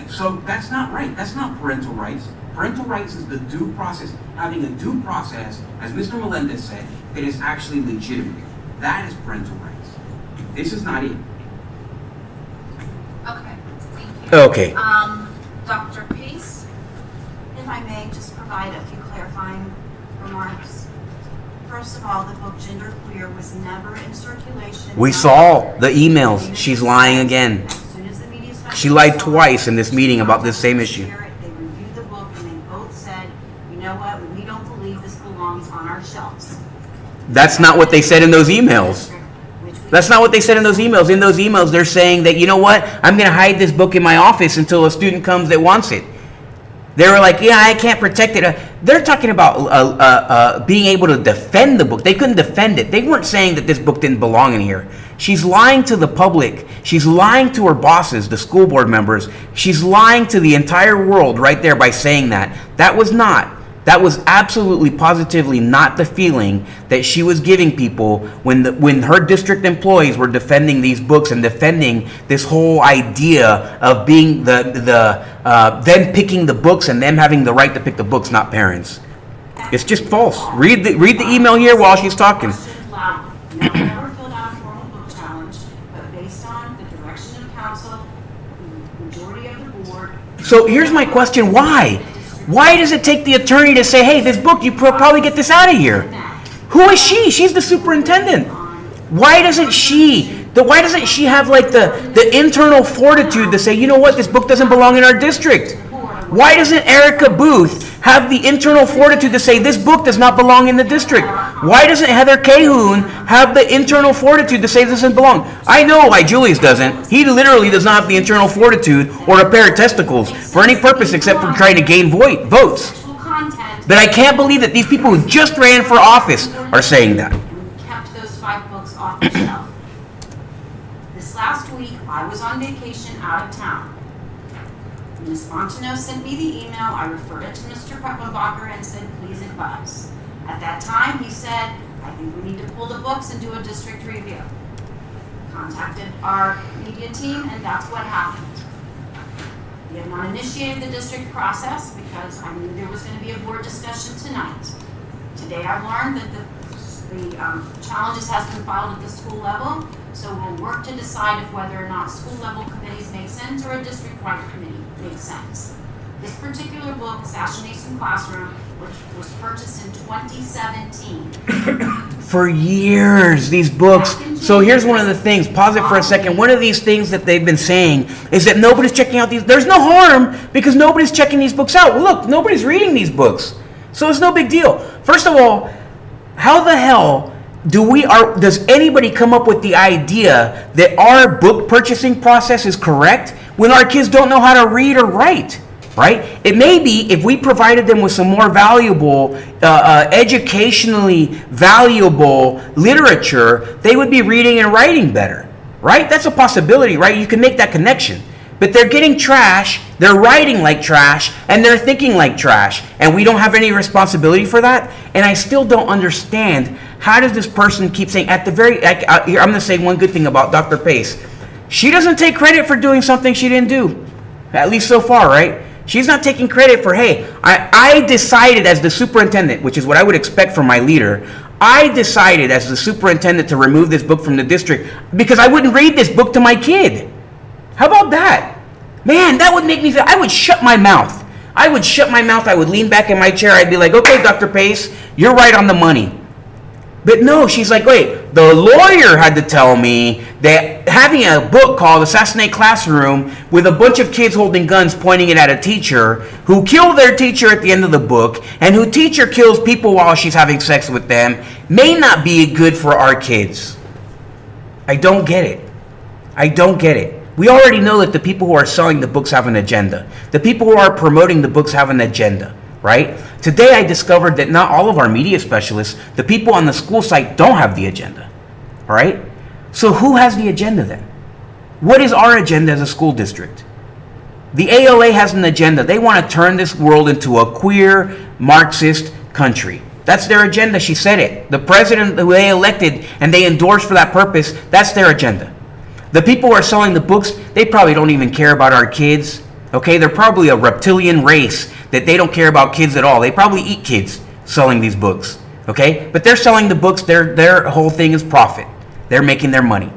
So that's not right. That's not parental rights. Parental rights is the due process, having a due process, as Mr. Melendez said, that is actually legitimate. That is parental rights. This is not it. Okay, thank you. Okay. Dr. Pace, if I may just provide a few clarifying remarks. First of all, the book Genderqueer was never in circulation. We saw the emails. She's lying again. She lied twice in this meeting about this same issue. They reviewed the book and they both said, you know what, we don't believe this belongs on our shelves. That's not what they said in those emails. That's not what they said in those emails. In those emails, they're saying that, you know what, I'm going to hide this book in my office until a student comes that wants it. They were like, yeah, I can't protect it. They're talking about being able to defend the book. They couldn't defend it. They weren't saying that this book didn't belong in here. She's lying to the public. She's lying to her bosses, the school board members. She's lying to the entire world right there by saying that. That was absolutely, positively not the feeling that she was giving people when her district employees were defending these books and defending this whole idea of being them picking the books and them having the right to pick the books, not parents. It's just false. Read the email here while she's talking. Never filled out a formal book challenge, but based on the direction of council, the majority of the board. So here's my question: Why? Why does it take the attorney to say, hey, this book, you probably get this out of here? Who is she? She's the superintendent. Why doesn't she have like the internal fortitude to say, you know what, this book doesn't belong in our district? Why doesn't Erica Booth have the internal fortitude to say this book does not belong in the district? Why doesn't Heather Cahoon have the internal fortitude to say this doesn't belong? I know why Julius doesn't. He literally does not have the internal fortitude or a pair of testicles for any purpose except for trying to gain votes. But I can't believe that these people who just ran for office are saying that. Kept those 5 books off the shelf. This last week, I was on vacation out of town. Ms. Fontenot sent me the email. I referred it to Mr. Peppenbacher and said, please advise. At that time, he said, I think we need to pull the books and do a district review. Contacted our media team, and that's what happened. We have not initiated the district process because I knew there was going to be a board discussion tonight. Today, I've learned that the challenges has been filed at the school level, so we'll work to decide if whether or not school level committees make sense or a district-wide committee makes sense. This particular book, Assassination Classroom, which was purchased in 2017. For years, these books. So here's one of the things. Pause it for a second. One of these things that they've been saying is that nobody's checking out these. There's no harm because nobody's checking these books out. Well, look, nobody's reading these books. So it's no big deal. First of all, how the hell does anybody come up with the idea that our book purchasing process is correct when our kids don't know how to read or write, right? It may be if we provided them with some more valuable, educationally valuable literature, they would be reading and writing better, right? That's a possibility, right? You can make that connection. But they're getting trash They're writing like trash, and they're thinking like trash, and we don't have any responsibility for that. And I still don't understand, how does this person keep saying, at the very, here, I'm going to say one good thing about Dr. Pace. She doesn't take credit for doing something she didn't do, at least so far, right? She's not taking credit for, hey, I decided as the superintendent, which is what I would expect from my leader, I decided as the superintendent to remove this book from the district because I wouldn't read this book to my kid. How about that? Man, that would make me feel, I would shut my mouth. I would lean back in my chair. I'd be like, okay, Dr. Pace, you're right on the money. But no, she's like, wait, the lawyer had to tell me that having a book called Assassinate Classroom with a bunch of kids holding guns pointing it at a teacher who kill their teacher at the end of the book and who teacher kills people while she's having sex with them may not be good for our kids. I don't get it. We already know that the people who are selling the books have an agenda. The people who are promoting the books have an agenda, right? Today I discovered that not all of our media specialists, the people on the school site, don't have the agenda, all right? So who has the agenda then? What is our agenda as a school district? The ALA has an agenda. They want to turn this world into a queer, Marxist country. That's their agenda. She said it. The president who they elected and they endorsed for that purpose, that's their agenda. The people who are selling the books, they probably don't even care about our kids. Okay, they're probably a reptilian race that they don't care about kids at all. They probably eat kids selling these books. Okay, but they're selling the books. Their whole thing is profit. They're making their money.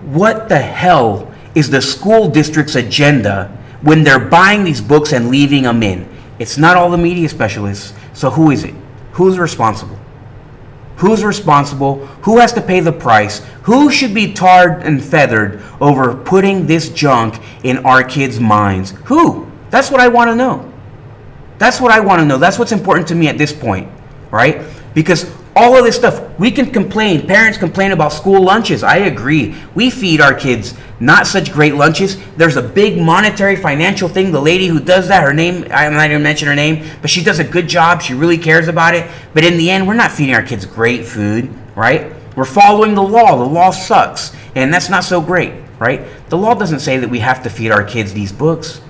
What the hell is the school district's agenda when they're buying these books and leaving them in? It's not all the media specialists. So who is it? Who's responsible? Who's responsible? Who has to pay the price? Who should be tarred and feathered over putting this junk in our kids' minds? Who? That's what I want to know. That's what's important to me at this point, right? Because all of this stuff, we can complain. Parents complain about school lunches. I agree. We feed our kids not such great lunches. There's a big monetary financial thing. The lady who does that, her name, I'm not going to mention her name, but she does a good job. She really cares about it. But in the end, we're not feeding our kids great food, right? We're following the law. The law sucks. And that's not so great, right? The law doesn't say that we have to feed our kids these books.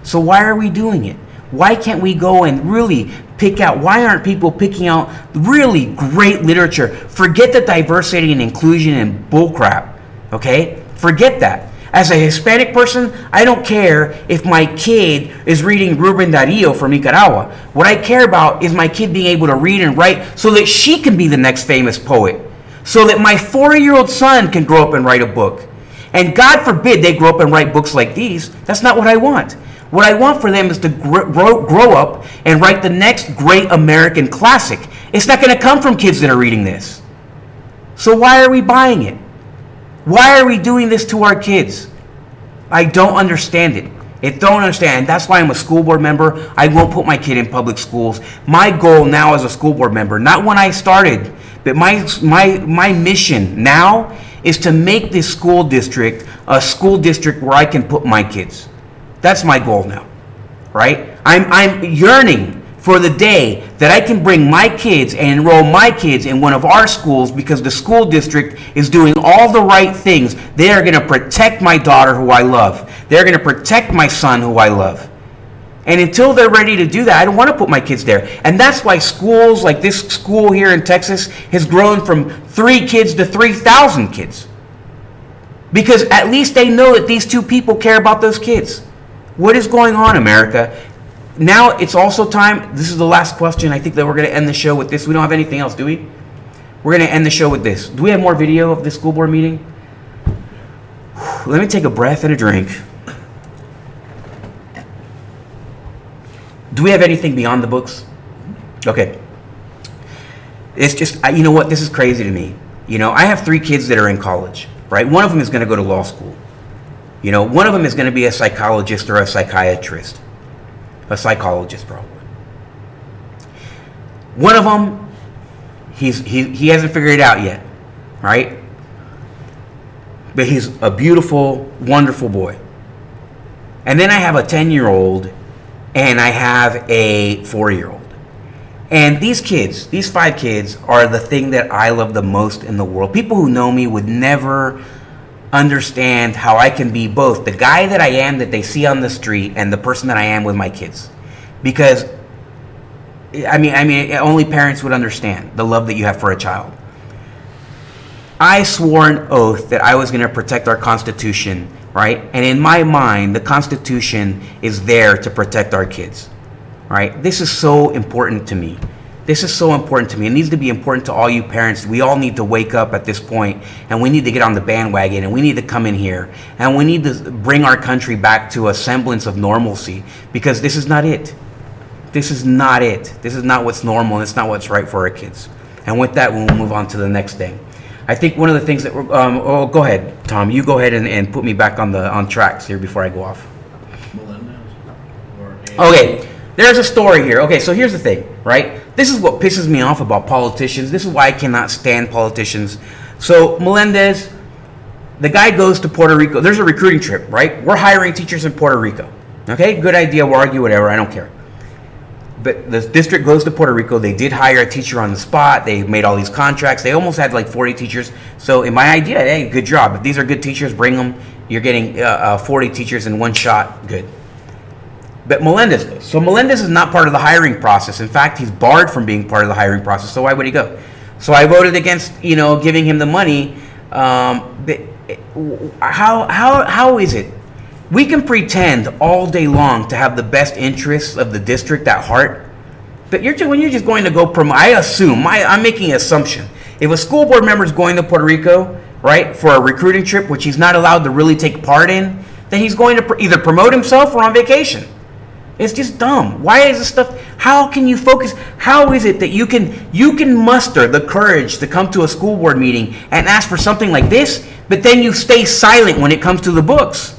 So why are we doing it? Why can't we go and really pick out, why aren't people picking out really great literature? Forget the diversity and inclusion and bullcrap, okay? Forget that. As a Hispanic person, I don't care if my kid is reading Rubén Darío from Nicaragua. What I care about is my kid being able to read and write so that she can be the next famous poet. So that my 4-year-old son can grow up and write a book. And God forbid they grow up and write books like these. That's not what I want. What I want for them is to grow up and write the next great American classic. It's not going to come from kids that are reading this. So why are we buying it? Why are we doing this to our kids? I don't understand it. And that's why I'm a school board member. I won't put my kid in public schools. My goal now as a school board member, not when I started, but my mission now is to make this school district a school district where I can put my kids. That's my goal now, right? I'm yearning for the day that I can bring my kids and enroll my kids in one of our schools because the school district is doing all the right things. They are going to protect my daughter who I love. They're going to protect my son who I love. And until they're ready to do that, I don't want to put my kids there. And that's why schools like this school here in Texas has grown from 3 kids to 3,000 kids. Because at least they know that these 2 people care about those kids. What is going on, America? Now it's also time, this is the last question. I think that we're going to end the show with this. We don't have anything else, do we? We're going to end the show with this. Do we have more video of this school board meeting? Let me take a breath and a drink. Do we have anything beyond the books? Okay. It's just, you know what? This is crazy to me. You know, I have 3 kids that are in college, right? One of them is going to go to law school. You know, one of them is going to be a psychologist or a psychiatrist. A psychologist, probably. One of them, he hasn't figured it out yet, right? But he's a beautiful, wonderful boy. And then I have a 10-year-old and I have a 4-year-old. And these kids, these 5 kids, are the thing that I love the most in the world. People who know me would never understand how I can be both the guy that I am that they see on the street and the person that I am with my kids. Because, I mean, only parents would understand the love that you have for a child. I swore an oath that I was going to protect our Constitution, right? And in my mind, the Constitution is there to protect our kids, right? This is so important to me. This is so important to me. It needs to be important to all you parents. We all need to wake up at this point, and we need to get on the bandwagon, and we need to come in here, and we need to bring our country back to a semblance of normalcy, because this is not it. This is not it. This is not what's normal, and it's not what's right for our kids. And with that, we'll move on to the next thing. I think one of the things that we're, go ahead, Tom. You go ahead and put me back on tracks here before I go off. Okay, there's a story here. Okay, so here's the thing, right? This is what pisses me off about politicians. This is why I cannot stand politicians. So Melendez, the guy goes to Puerto Rico. There's a recruiting trip, right? We're hiring teachers in Puerto Rico. Okay, good idea. We'll argue whatever. I don't care. But the district goes to Puerto Rico. They did hire a teacher on the spot. They made all these contracts. They almost had like 40 teachers. So in my idea, hey, good job. If these are good teachers, bring them. You're getting 40 teachers in one shot. Good. But Melendez goes. So Melendez is not part of the hiring process. In fact, he's barred from being part of the hiring process. So why would he go? So I voted against, giving him the money. But how is it? We can pretend all day long to have the best interests of the district at heart, but when you're just going to go promote, I assume, I'm making an assumption. If a school board member is going to Puerto Rico, right, for a recruiting trip, which he's not allowed to really take part in, then he's going to either promote himself or on vacation. It's just dumb. Why is this stuff? How can you focus? How is it that you can muster the courage to come to a school board meeting and ask for something like this, but then you stay silent when it comes to the books?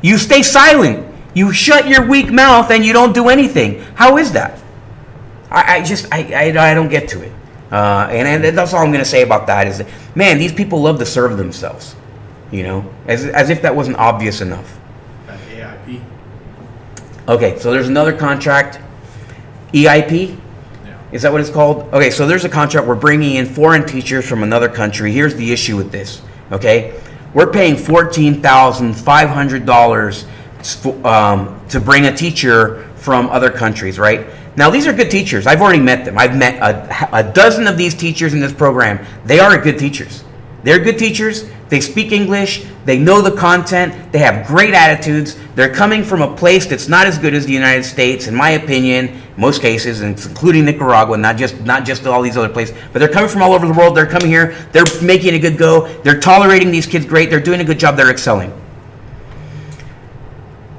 You stay silent. You shut your weak mouth and you don't do anything. How is that? I don't get to it. And that's all I'm going to say about that is that, man, these people love to serve themselves. As if that wasn't obvious enough. AIP. Okay, so there's another contract. EIP? Yeah. Is that what it's called? Okay, so there's a contract. We're bringing in foreign teachers from another country. Here's the issue with this, okay? We're paying $14,500 to bring a teacher from other countries, right? Now, these are good teachers. I've already met them. I've met a dozen of these teachers in this program. They are good teachers. They're good teachers. They speak English. They know the content. They have great attitudes. They're coming from a place that's not as good as the United States, in my opinion, in most cases, including Nicaragua, not just all these other places. But they're coming from all over the world. They're coming here. They're making a good go. They're tolerating these kids great. They're doing a good job. They're excelling.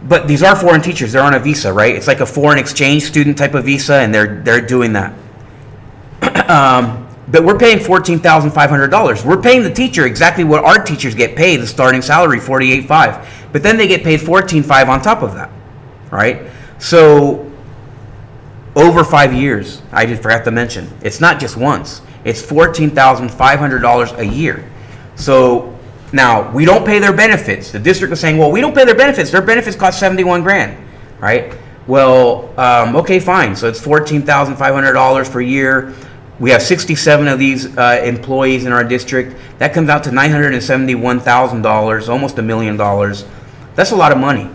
But these are foreign teachers. They're on a visa, right? It's like a foreign exchange student type of visa, and they're doing that. But we're paying $14,500. We're paying the teacher exactly what our teachers get paid, the starting salary, $48,500. But then they get paid $14,500 on top of that, right? So over 5 years, I just forgot to mention, it's not just once. It's $14,500 a year. So now we don't pay their benefits. The district is saying, well, we don't pay their benefits. Their benefits cost $71,000, right? Well, okay, fine. So it's $14,500 per year. We have 67 of these employees in our district. That comes out to $971,000, almost $1 million. That's a lot of money.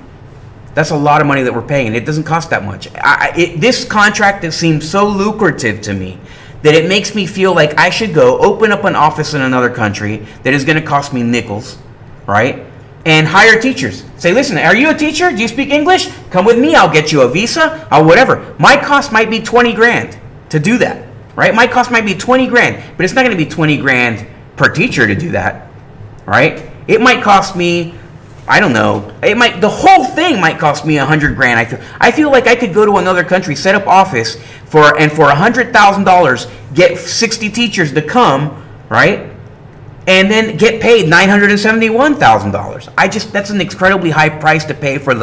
That's a lot of money that we're paying, and it doesn't cost that much. This contract that seems so lucrative to me that it makes me feel like I should go open up an office in another country that is going to cost me nickels, right? And hire teachers. Say, listen, are you a teacher? Do you speak English? Come with me. I'll get you a visa or whatever. My cost might be $20,000 to do that. Right? My cost might be $20,000, but it's not going to be $20,000 per teacher to do that. Right? It might cost me, I don't know. The whole thing might cost me $100,000. I feel like I could go to another country, set up office for $100,000, get 60 teachers to come, right? And then get paid $971,000. That's an incredibly high price to pay for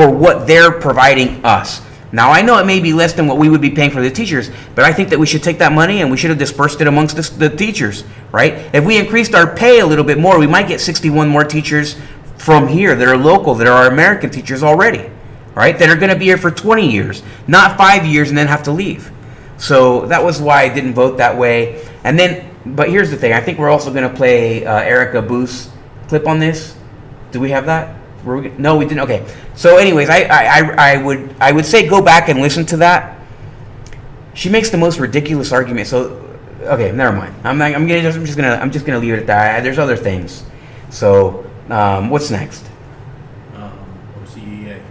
what they're providing us. Now, I know it may be less than what we would be paying for the teachers, but I think that we should take that money and we should have dispersed it amongst the teachers, right? If we increased our pay a little bit more, we might get 61 more teachers from here that are local, that are our American teachers already, right? That are going to be here for 20 years, not 5 years and then have to leave. So that was why I didn't vote that way. But here's the thing. I think we're also going to play Erica Booth's clip on this? Do we have that? No, we didn't. Okay. So, anyways, I would say go back and listen to that. She makes the most ridiculous argument. So, okay, never mind. I'm just gonna leave it at that. There's other things. So, what's next? OCEA.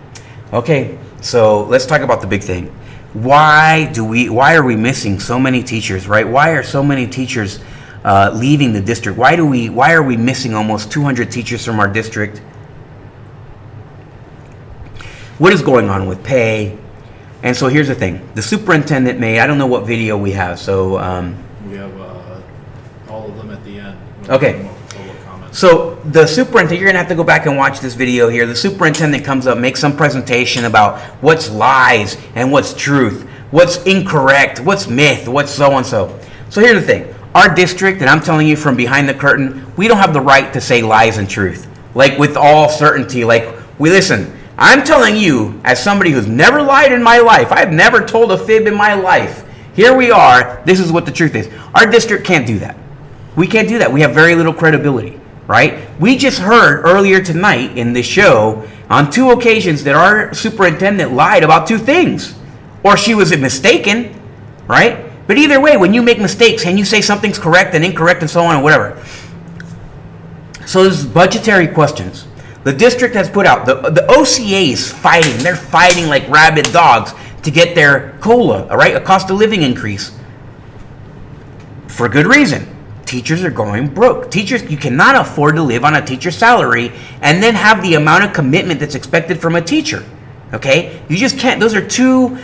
Okay, so let's talk about the big thing. Why are we missing so many teachers, right? Why are so many teachers leaving the district? Why are we missing almost 200 teachers from our district? What is going on with pay? And so here's the thing. The superintendent I don't know what video we have, so... we have all of them at the end. Okay. So the superintendent, you're going to have to go back and watch this video here. The superintendent comes up, makes some presentation about what's lies and what's truth, what's incorrect, what's myth, what's so-and-so. So here's the thing. Our district, and I'm telling you from behind the curtain, we don't have the right to say lies and truth. Like with all certainty, listen, I'm telling you, as somebody who's never lied in my life, I've never told a fib in my life. Here we are, this is what the truth is. Our district can't do that. We can't do that. We have very little credibility. Right? We just heard earlier tonight in the show on 2 occasions that our superintendent lied about 2 things. Or she was mistaken, right? But either way, when you make mistakes and you say something's correct and incorrect and so on and whatever. So there's budgetary questions. The district has put out, the OCA is fighting. They're fighting like rabid dogs to get their COLA, all right? A cost of living increase. For good reason. Teachers are going broke. Teachers, you cannot afford to live on a teacher's salary and then have the amount of commitment that's expected from a teacher. Okay? You just can't. Those are two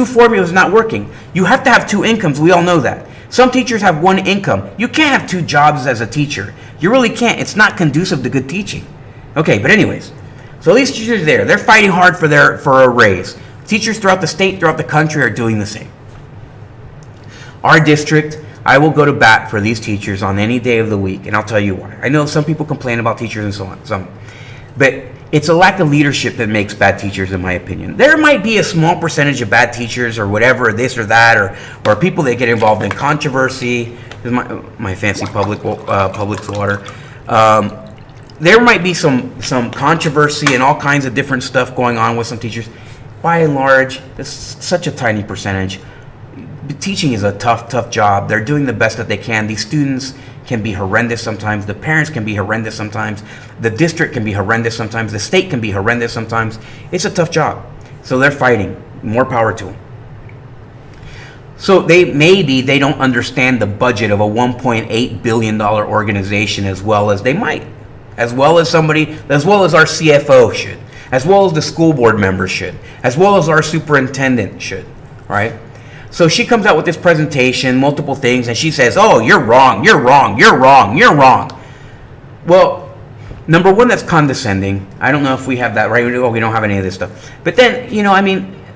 formulas not working. You have to have 2 incomes. We all know that. Some teachers have 1 income. You can't have 2 jobs as a teacher. You really can't. It's not conducive to good teaching. Okay, but anyways. So these teachers there, they're fighting hard for a raise. Teachers throughout the state, throughout the country are doing the same. Our district, I will go to bat for these teachers on any day of the week, and I'll tell you why. I know some people complain about teachers and so on, but it's a lack of leadership that makes bad teachers, in my opinion. There might be a small percentage of bad teachers or whatever, this or that, or people that get involved in controversy. My fancy Publix water. There might be some controversy and all kinds of different stuff going on with some teachers. By and large, it's such a tiny percentage. Teaching is a tough job. They're doing the best that they can. These students can be horrendous sometimes. The parents can be horrendous sometimes. The district can be horrendous sometimes. The state can be horrendous sometimes. It's a tough job. So they're fighting. More power to them. So they don't understand the budget of a $1.8 billion organization as well as they might. As well as our CFO should. As well as the school board members should. As well as our superintendent should. Right? So she comes out with this presentation, multiple things, and she says, oh, you're wrong, you're wrong, you're wrong, you're wrong. Well, number one, that's condescending. I don't know if we have that, right? Oh, we don't have any of this stuff. But then,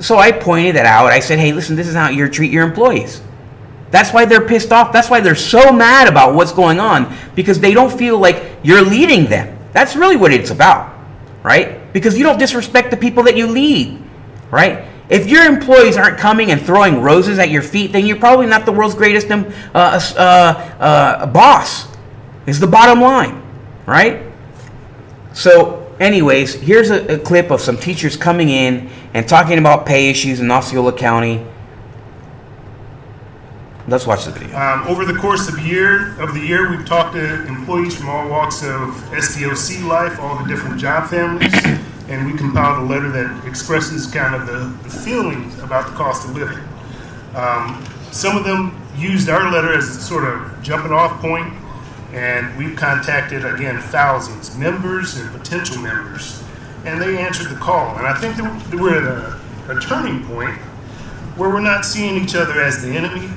so I pointed it out. I said, hey, listen, this is how you treat your employees. That's why they're pissed off. That's why they're so mad about what's going on, because they don't feel like you're leading them. That's really what it's about, right? Because you don't disrespect the people that you lead, right? If your employees aren't coming and throwing roses at your feet, then you're probably not the world's greatest boss, is the bottom line, right? So anyways, here's a clip of some teachers coming in and talking about pay issues in Osceola County. Let's watch the video. Over the course of the year, we've talked to employees from all walks of SDOC life, all the different job families. And we compiled a letter that expresses kind of the feelings about the cost of living. Some of them used our letter as a sort of jumping off point, and we've contacted, again, thousands, members and potential members, and they answered the call. And I think that we're at a turning point where we're not seeing each other as the enemy.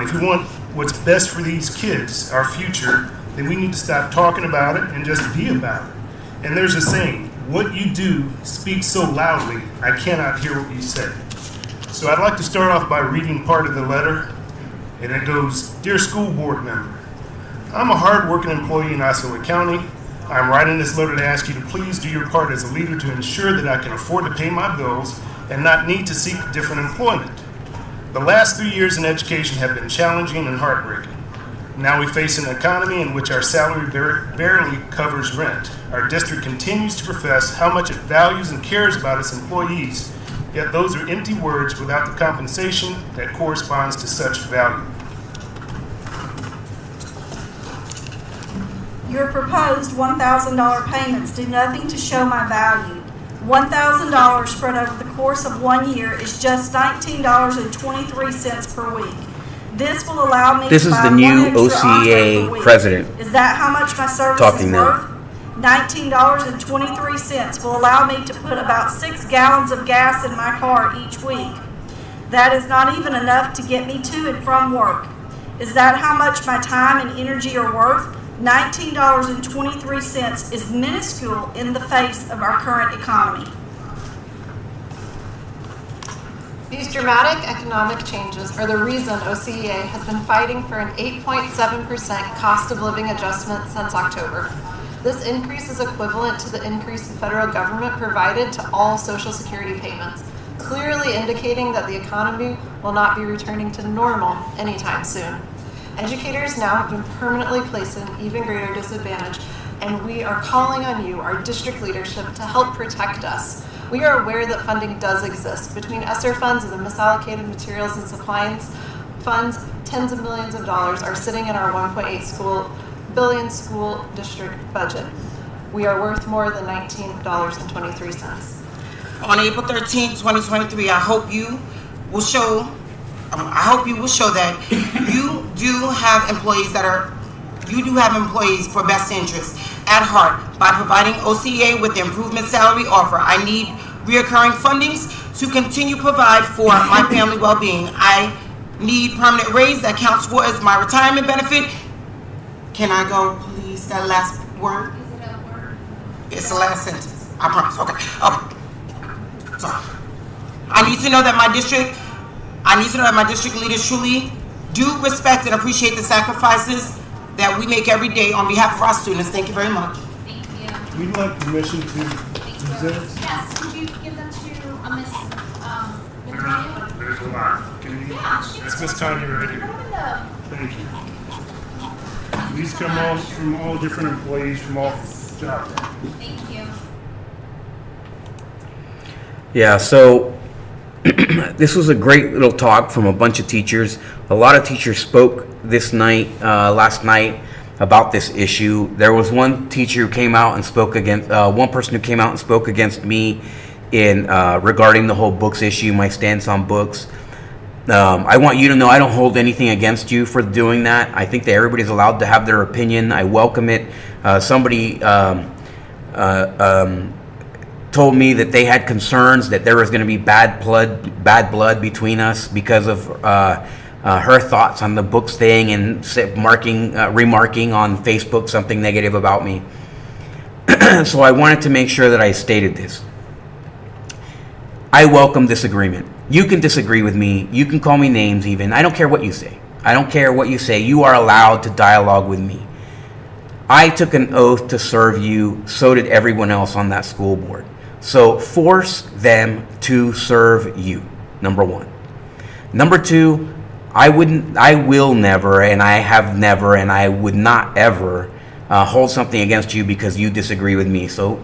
If we want what's best for these kids, our future, then we need to stop talking about it and just be about it. And there's a saying, what you do speaks so loudly, I cannot hear what you say. So I'd like to start off by reading part of the letter, and it goes, Dear School Board Member, I'm a hard-working employee in Osceola County. I'm writing this letter to ask you to please do your part as a leader to ensure that I can afford to pay my bills and not need to seek different employment. The last 3 years in education have been challenging and heartbreaking. Now we face an economy in which our salary barely covers rent. Our district continues to profess how much it values and cares about its employees, yet those are empty words without the compensation that corresponds to such value. Your proposed $1,000 payments do nothing to show my value. $1,000 spread over the course of 1 year is just $19.23 per week. This will allow me This to is buy the one new extra entree per OCA week. president Is that how much my service talking is now. worth? $19.23 will allow me to put about 6 gallons of gas in my car each week. That is not even enough to get me to and from work. Is that how much my time and energy are worth? $19.23 is minuscule in the face of our current economy. These dramatic economic changes are the reason OCEA has been fighting for an 8.7% cost of living adjustment since October. This increase is equivalent to the increase the federal government provided to all Social Security payments, clearly indicating that the economy will not be returning to normal anytime soon. Educators now have been permanently placed at an even greater disadvantage, and we are calling on you, our district leadership, to help protect us. We are aware that funding does exist. Between ESSER funds and the misallocated materials and supplies funds, tens of millions of dollars are sitting in our $1.8 billion school district budget. We are worth more than $19.23. On April 13, 2023, I hope you will show that you do have employees for best interest at heart by providing OCEA with the improvement salary offer. I need reoccurring fundings to continue to provide for my family well-being. I need permanent raise that counts for as my retirement benefit. Can I go, please? That last word? Is it a word? It's the last sentence. I promise. Okay. Sorry. I need to know that my district leaders truly do respect and appreciate the sacrifices that we make every day on behalf of our students. Thank you very much. Thank you. We'd like permission to present. Yes, could you give them to Miss Victoria? There's a lot. Can you? Yeah, It's Miss Tanya ready. Thank you. These come all from all different employees from all jobs. Thank you. Yeah, so this was a great little talk from a bunch of teachers. A lot of teachers spoke last night about this issue. There was one teacher who came out and spoke against, one person who came out and spoke against me in regarding the whole books issue, my stance on books. I want you to know I don't hold anything against you for doing that. I think that everybody's allowed to have their opinion. I welcome it. Somebody told me that they had concerns that there was going to be bad blood between us because of her thoughts on the books thing and remarking on Facebook something negative about me. So I wanted to make sure that I stated this. I welcome disagreement. You can disagree with me. You can call me names even. I don't care what you say. I don't care what you say. You are allowed to dialogue with me. I took an oath to serve you. So did everyone else on that school board. So force them to serve you, number one. Number two, I will never, and I have never, and I would not ever hold something against you because you disagree with me. So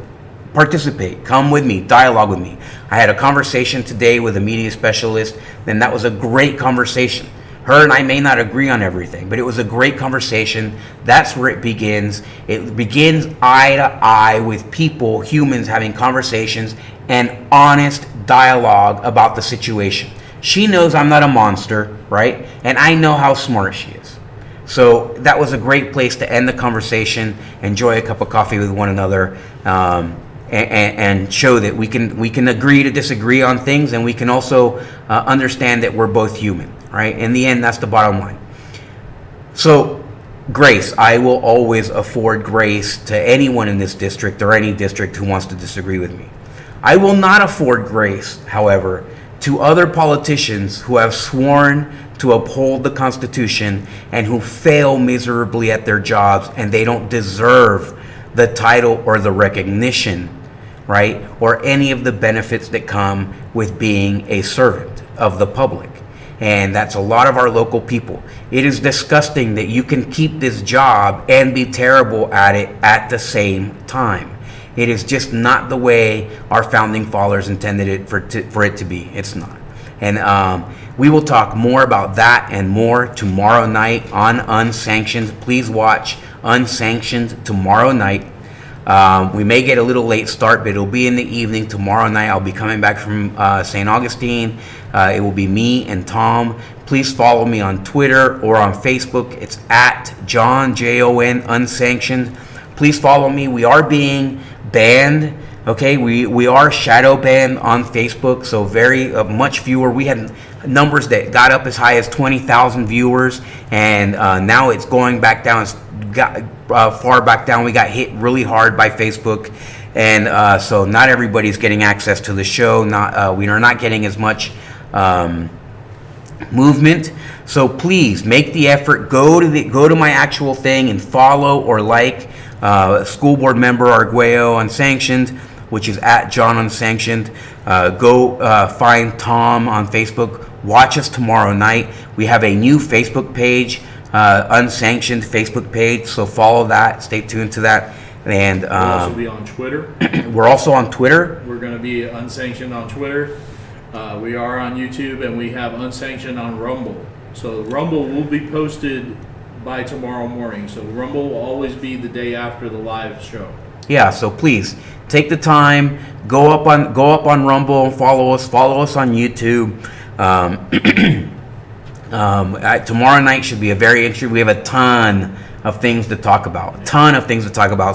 participate, come with me, dialogue with me. I had a conversation today with a media specialist, and that was a great conversation. Her and I may not agree on everything, but it was a great conversation. That's where it begins. It begins eye to eye with people, humans, having conversations and honest dialogue about the situation. She knows I'm not a monster, right? And I know how smart she is. So that was a great place to end the conversation, enjoy a cup of coffee with one another, and show that we can agree to disagree on things, and we can also understand that we're both human, right? In the end, that's the bottom line. So grace, I will always afford grace to anyone in this district or any district who wants to disagree with me. I will not afford grace, however, to other politicians who have sworn to uphold the Constitution and who fail miserably at their jobs, and they don't deserve the title or the recognition, right, or any of the benefits that come with being a servant of the public. and that's a lot of our local people. It is disgusting that you can keep this job and be terrible at it at the same time. It is just not the way our founding fathers intended it for it to be. It's not. And we will talk more about that and more tomorrow night on Unsanctioned. Please watch Unsanctioned tomorrow night. We may get a little late start, but it'll be in the evening tomorrow night. I'll be coming back from St. Augustine. It will be me and Tom. Please follow me on Twitter or on Facebook. It's at Jon, Jon, Unsanctioned. Please follow me. We are being banned. Okay, we are shadow banned on Facebook, so very much fewer. We had numbers that got up as high as 20,000 viewers, and now it's going back down. It's got far back down. We got hit really hard by Facebook, and so not everybody's getting access to the show. We are not getting as much movement. So please make the effort. Go to my actual thing and follow or like school board member Arguello Unsanctioned, which is at Jon Unsanctioned. Go find Tom on Facebook. Watch us tomorrow night. We have a new Facebook page, Unsanctioned Facebook page, so follow that. Stay tuned to that. And We'll also be on Twitter. We're also on Twitter. We're going to be Unsanctioned on Twitter. We are on YouTube, and we have Unsanctioned on Rumble. So Rumble will be posted by tomorrow morning. So Rumble will always be the day after the live show. Yeah, so please take the time, go up on Rumble and follow us on YouTube. Tomorrow night should be a very interesting. We have a ton of things to talk about.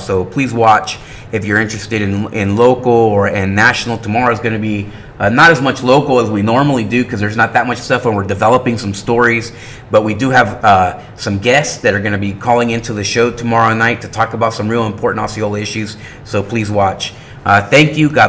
So please watch if you're interested in local or in national. Tomorrow is going to be not as much local as we normally do because there's not that much stuff, and we're developing some stories. But we do have some guests that are going to be calling into the show tomorrow night to talk about some real important Osceola issues. So please watch. Thank you. God